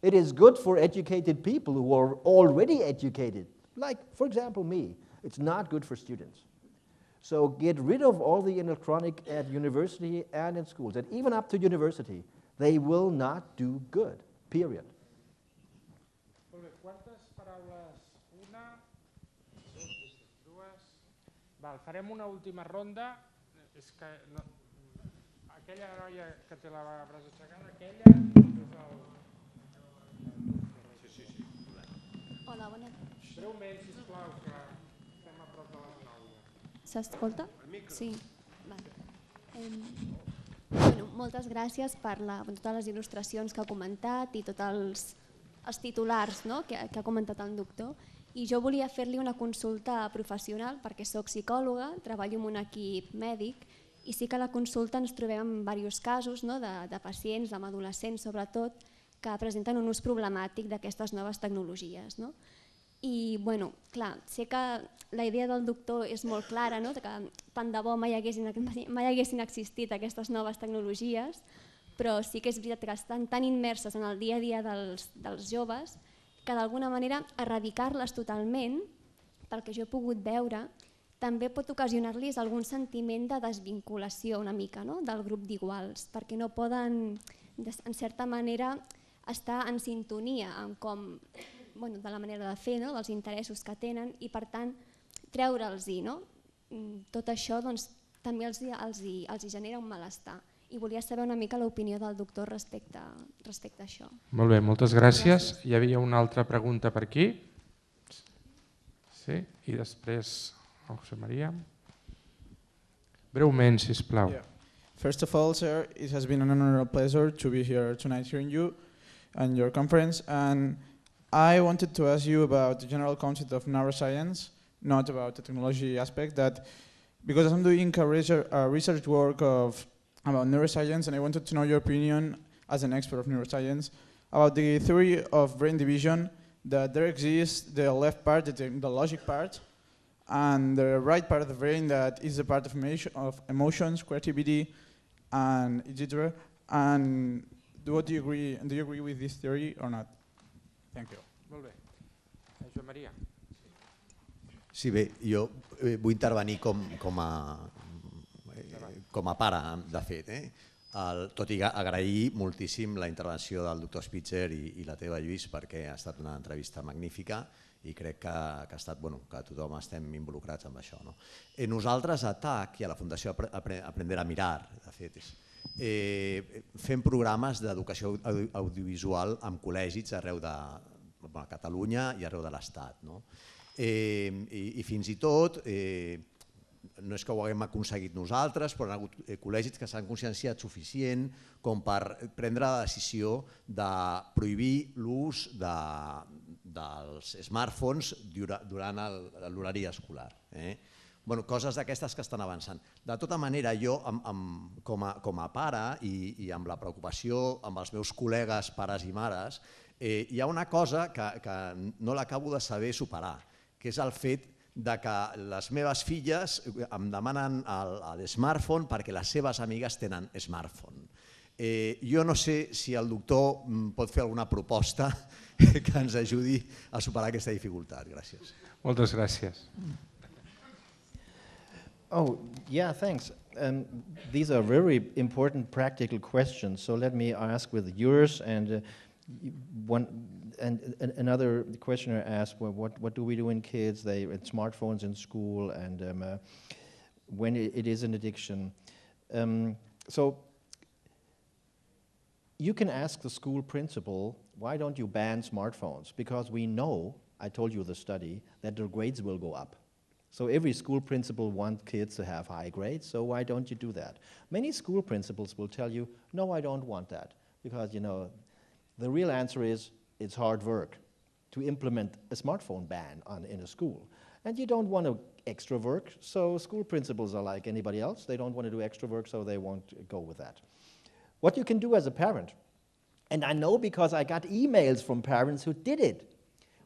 It is good for educated people who are already educated, like, for example, me. It's not good for students. So get rid of all the electronic at university and in schools, and even up to university. They will not do good, period. Quantes paraules? Una, dues... Val, farem una última ronda. És que no... Aquella noia que té la braça aixecada, aquella és el... Sí. Hola, bona tarda. Breument, sisplau, que estem a prop de la noia. S'escolta? Sí. Bueno, moltes gràcies per totes les il·lustracions que ha comentat i tots els titulars, no?, que ha comentat el doctor. I jo volia fer-li una consulta professional perquè soc psicòloga, treballo en un equip mèdic, i sí que a la consulta ens trobem en diversos casos, no?, de pacients, amb adolescents sobretot, que presenten un ús problemàtic d'aquestes noves tecnologies. No? I, bueno, clar, sé que la idea del doctor és molt clara, no?, que tant de bo mai haguessin existit aquestes noves tecnologies, però sí que és veritat que estan tan immerses en el dia a dia dels joves que d'alguna manera erradicar-les totalment, pel que jo he pogut veure, també pot ocasionar-los algun sentiment de desvinculació una mica, no?, del grup d'iguals, perquè no poden, en certa manera, estar en sintonia amb com, de la manera de fer, no?, dels interessos que tenen, i per tant treure'ls-hi, no? Tot això també els hi genera un malestar. I volia saber una mica l'opinió del doctor respecte a això. Molt bé, moltes gràcies. Hi havia una altra pregunta per aquí. Sí, i després el José María. Breument, sisplau. First of all, sir, it has been an honor and a pleasure to be here tonight hearing you and your conference. And I wanted to ask you about the general concept of neuroscience, not about the technology aspect, because I'm doing research work about neuroscience, and I wanted to know your opinion as an expert of neuroscience about the theory of brain division, that there exists the left part, the logic part, and the right part of the brain that is the part of emotions, creativity, and etc. And do you agree with this theory or not? Thank you. Molt bé. Joan Maria. Sí, bé, jo vull intervenir com a pare, de fet. Tot i agrair moltíssim la intervenció del doctor Spitzer i la teva, Lluís, perquè ha estat una entrevista magnífica i crec que ha estat, que tothom estem involucrats amb això. Nosaltres a TAC i a la Fundació Aprender a Mirar, de fet, fem programes d'educació audiovisual amb col·legis arreu de Catalunya i arreu de l'Estat. I fins i tot, no és que ho haguem aconseguit nosaltres, però hi ha hagut col·legis que s'han conscienciat suficient com per prendre la decisió de prohibir l'ús dels smartphones durant l'horari escolar. Coses d'aquestes que estan avançant. De tota manera, jo com a pare i amb la preocupació amb els meus col·legues pares i mares, hi ha una cosa que no l'acabo de saber superar, que és el fet que les meves filles em demanen l'smartphone perquè les seves amigues tenen smartphone. Jo no sé si el doctor pot fer alguna proposta que ens ajudi a superar aquesta dificultat. Gràcies. Moltes gràcies. Oh, yeah, thanks. These are very important practical questions, so let me ask with yours. And another questioner asked, well, what do we do in kids? They had smartphones in school, and when it is an addiction. So you can ask the school principal, why don't you ban smartphones? Because we know, I told you the study, that their grades will go up. So every school principal wants kids to have high grades, so why don't you do that? Many school principals will tell you, no, I don't want that, because the real answer is it's hard work to implement a smartphone ban in a school. And you don't want to extra work, so school principals are like anybody else. They don't want to do extra work, so they won't go with that. What you can do as a parent, and I know because I got emails from parents who did it.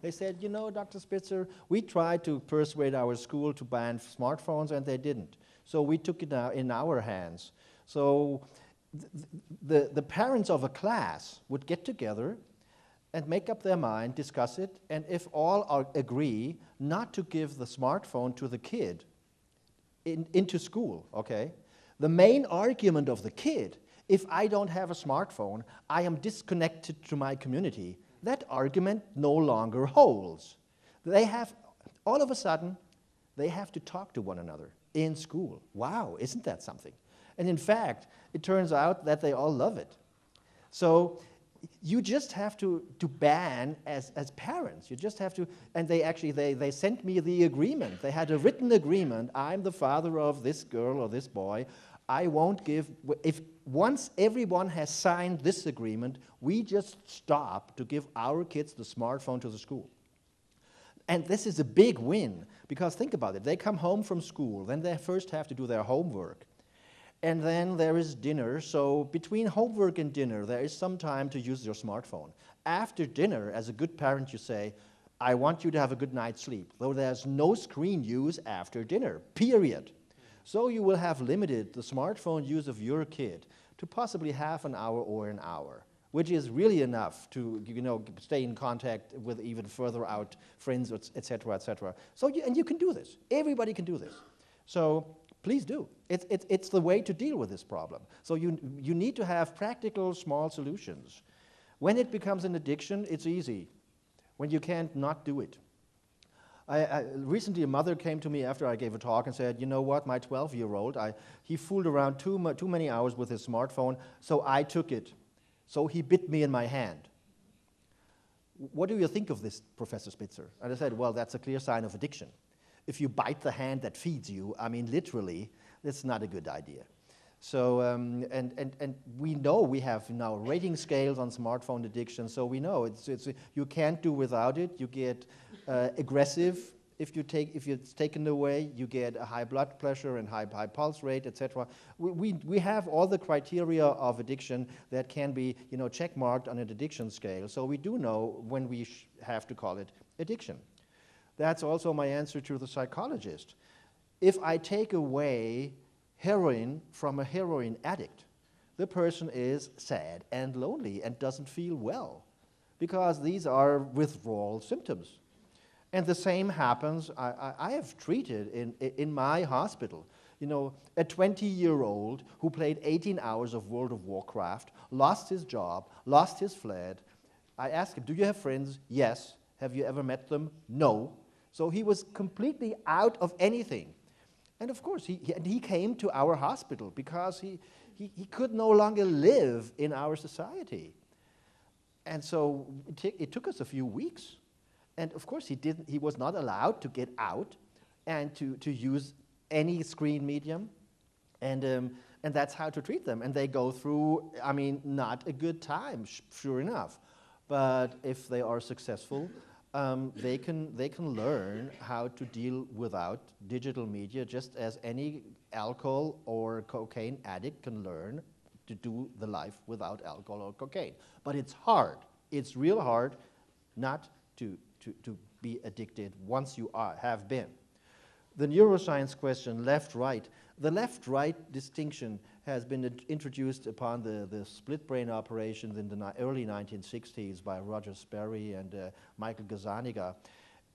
They said, Dr. Spitzer, we tried to persuade our school to ban smartphones, and they didn't. So we took it in our hands. So the parents of a class would get together and make up their mind, discuss it, and if all agree not to give the smartphone to the kid into school, okay? The main argument of the kid, if I don't have a smartphone, I am disconnected to my community. That argument no longer holds. All of a sudden, they have to talk to one another in school. Wow, isn't that something? And in fact, it turns out that they all love it. So you just have to ban as parents. You just have to, and they sent me the agreement. They had a written agreement. I'm the father of this girl or this boy. I won't give, once everyone has signed this agreement, we just stop to give our kids the smartphone to the school. And this is a big win, because think about it. They come home from school, then they first have to do their homework. And then there is dinner, so between homework and dinner, there is some time to use your smartphone. After dinner, as a good parent, you say, I want you to have a good night's sleep, though there's no screen use after dinner, period. So you will have limited the smartphone use of your kid to possibly half an hour or an hour, which is really enough to stay in contact with even further out friends, et cetera, et cetera. So and you can do this. Everybody can do this. So please do. It's the way to deal with this problem. So you need to have practical, small solutions. When it becomes an addiction, it's easy. When you can't not do it. Recently, a mother came to me after I gave a talk and said, you know what, my 12-year-old, he fooled around too many hours with his smartphone, so I took it. So he bit me in my hand. What do you think of this, Professor Spitzer? And I said, well, that's a clear sign of addiction. If you bite the hand that feeds you, I mean, literally, that's not a good idea. So, and we know we have now rating scales on smartphone addiction, so we know you can't do without it. You get aggressive if it's taken away. You get a high blood pressure and high pulse rate, etc. We have all the criteria of addiction that can be check marked on an addiction scale. So we do know when we have to call it addiction. That's also my answer to the psychologist. If I take away heroin from a heroin addict, the person is sad and lonely and doesn't feel well because these are withdrawal symptoms. And the same happens, I have treated in my hospital, a 20-year-old who played 18 hours of World of Warcraft, lost his job, lost his flat. I asked him, do you have friends? Yes. Have you ever met them? No. So he was completely out of anything. And of course, he came to our hospital because he could no longer live in our society. And so it took us a few weeks. And of course, he was not allowed to get out and to use any screen medium. And that's how to treat them. And they go through, not a good time, sure enough. But if they are successful, they can learn how to deal without digital media, just as any alcohol or cocaine addict can learn to do the life without alcohol or cocaine. But it's hard. It's real hard not to be addicted once you have been. The neuroscience question, left-right. The left-right distinction has been introduced upon the split brain operations in the early 1960s by Roger Sperry and Michael Gazzaniga.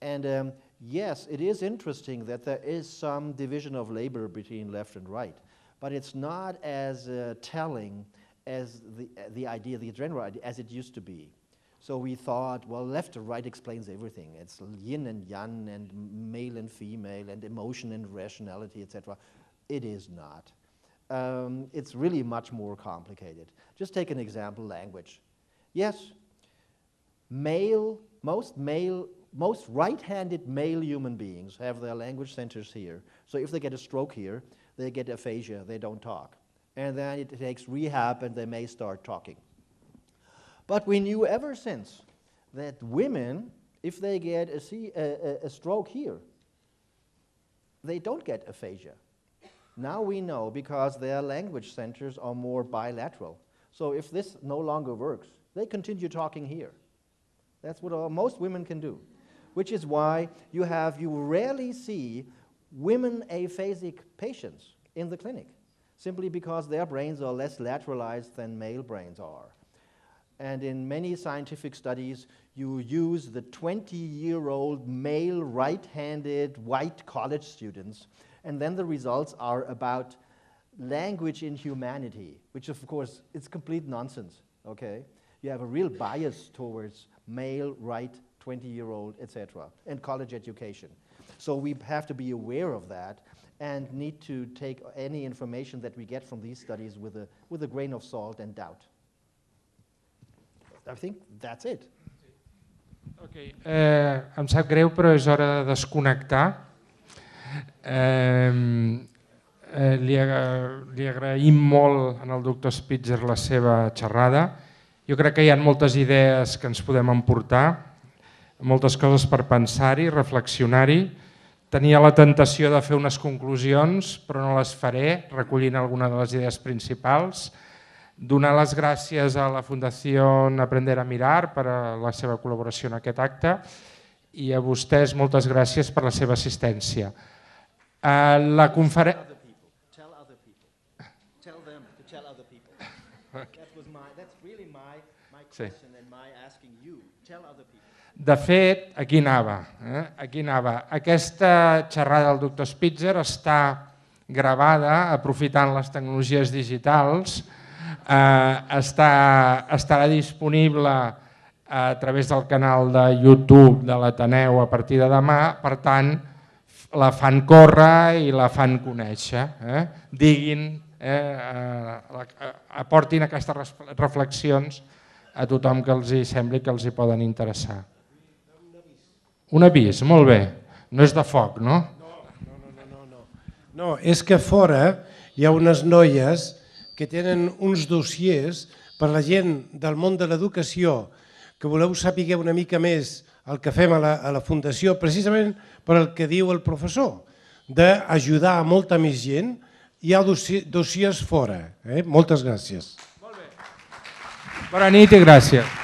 And yes, it is interesting that there is some division of labor between left and right, but it's not as telling as the idea, the general idea, as it used to be. So we thought, well, left or right explains everything. It's yin and yang and male and female and emotion and rationality, etc. It is not. It's really much more complicated. Just take an example, language. Yes, most right-handed male human beings have their language centers here. So if they get a stroke here, they get aphasia, they don't talk. And then it takes rehab and they may start talking. But we knew ever since that women, if they get a stroke here, they don't get aphasia. Now we know because their language centers are more bilateral. So if this no longer works, they continue talking here. That's what most women can do, which is why you rarely see women aphasic patients in the clinic, simply because their brains are less lateralized than male brains are. And in many scientific studies, you use the 20-year-old male right-handed white college students, and then the results are about language in humanity, which of course is complete nonsense, okay? You have a real bias towards male, right, 20-year-old, etc., and college education. So we have to be aware of that and need to take any information that we get from these studies with a grain of salt and doubt. I think that's it. Okay. Em sap greu, però és hora de desconnectar. Li agraïm molt al doctor Spitzer la seva xerrada. Jo crec que hi ha moltes idees que ens podem emportar, moltes coses per pensar-hi, reflexionar-hi. Tenia la tentació de fer unes conclusions, però no les faré, recollint algunes de les idees principals. Donar les gràcies a la Fundació Aprender a Mirar per la seva col·laboració en aquest acte i a vostès moltes gràcies per la seva assistència. La conferència... De fet, aquí anava. Aquesta xerrada del doctor Spitzer està gravada aprofitant les tecnologies digitals. Estarà disponible a través del canal de YouTube de l'Ateneu a partir de demà, per tant, la fan córrer i la fan conèixer. Diguin, aportin aquestes reflexions a tothom que els sembli que els hi poden interessar. Un avís, molt bé. No és de foc, no? No, és que fora hi ha unes noies que tenen uns dossiers per la gent del món de l'educació que voleu saber una mica més el que fem a la Fundació, precisament per el que diu el professor, d'ajudar a molta més gent. Hi ha dossiers fora. Moltes gràcies. Bona nit i gràcies.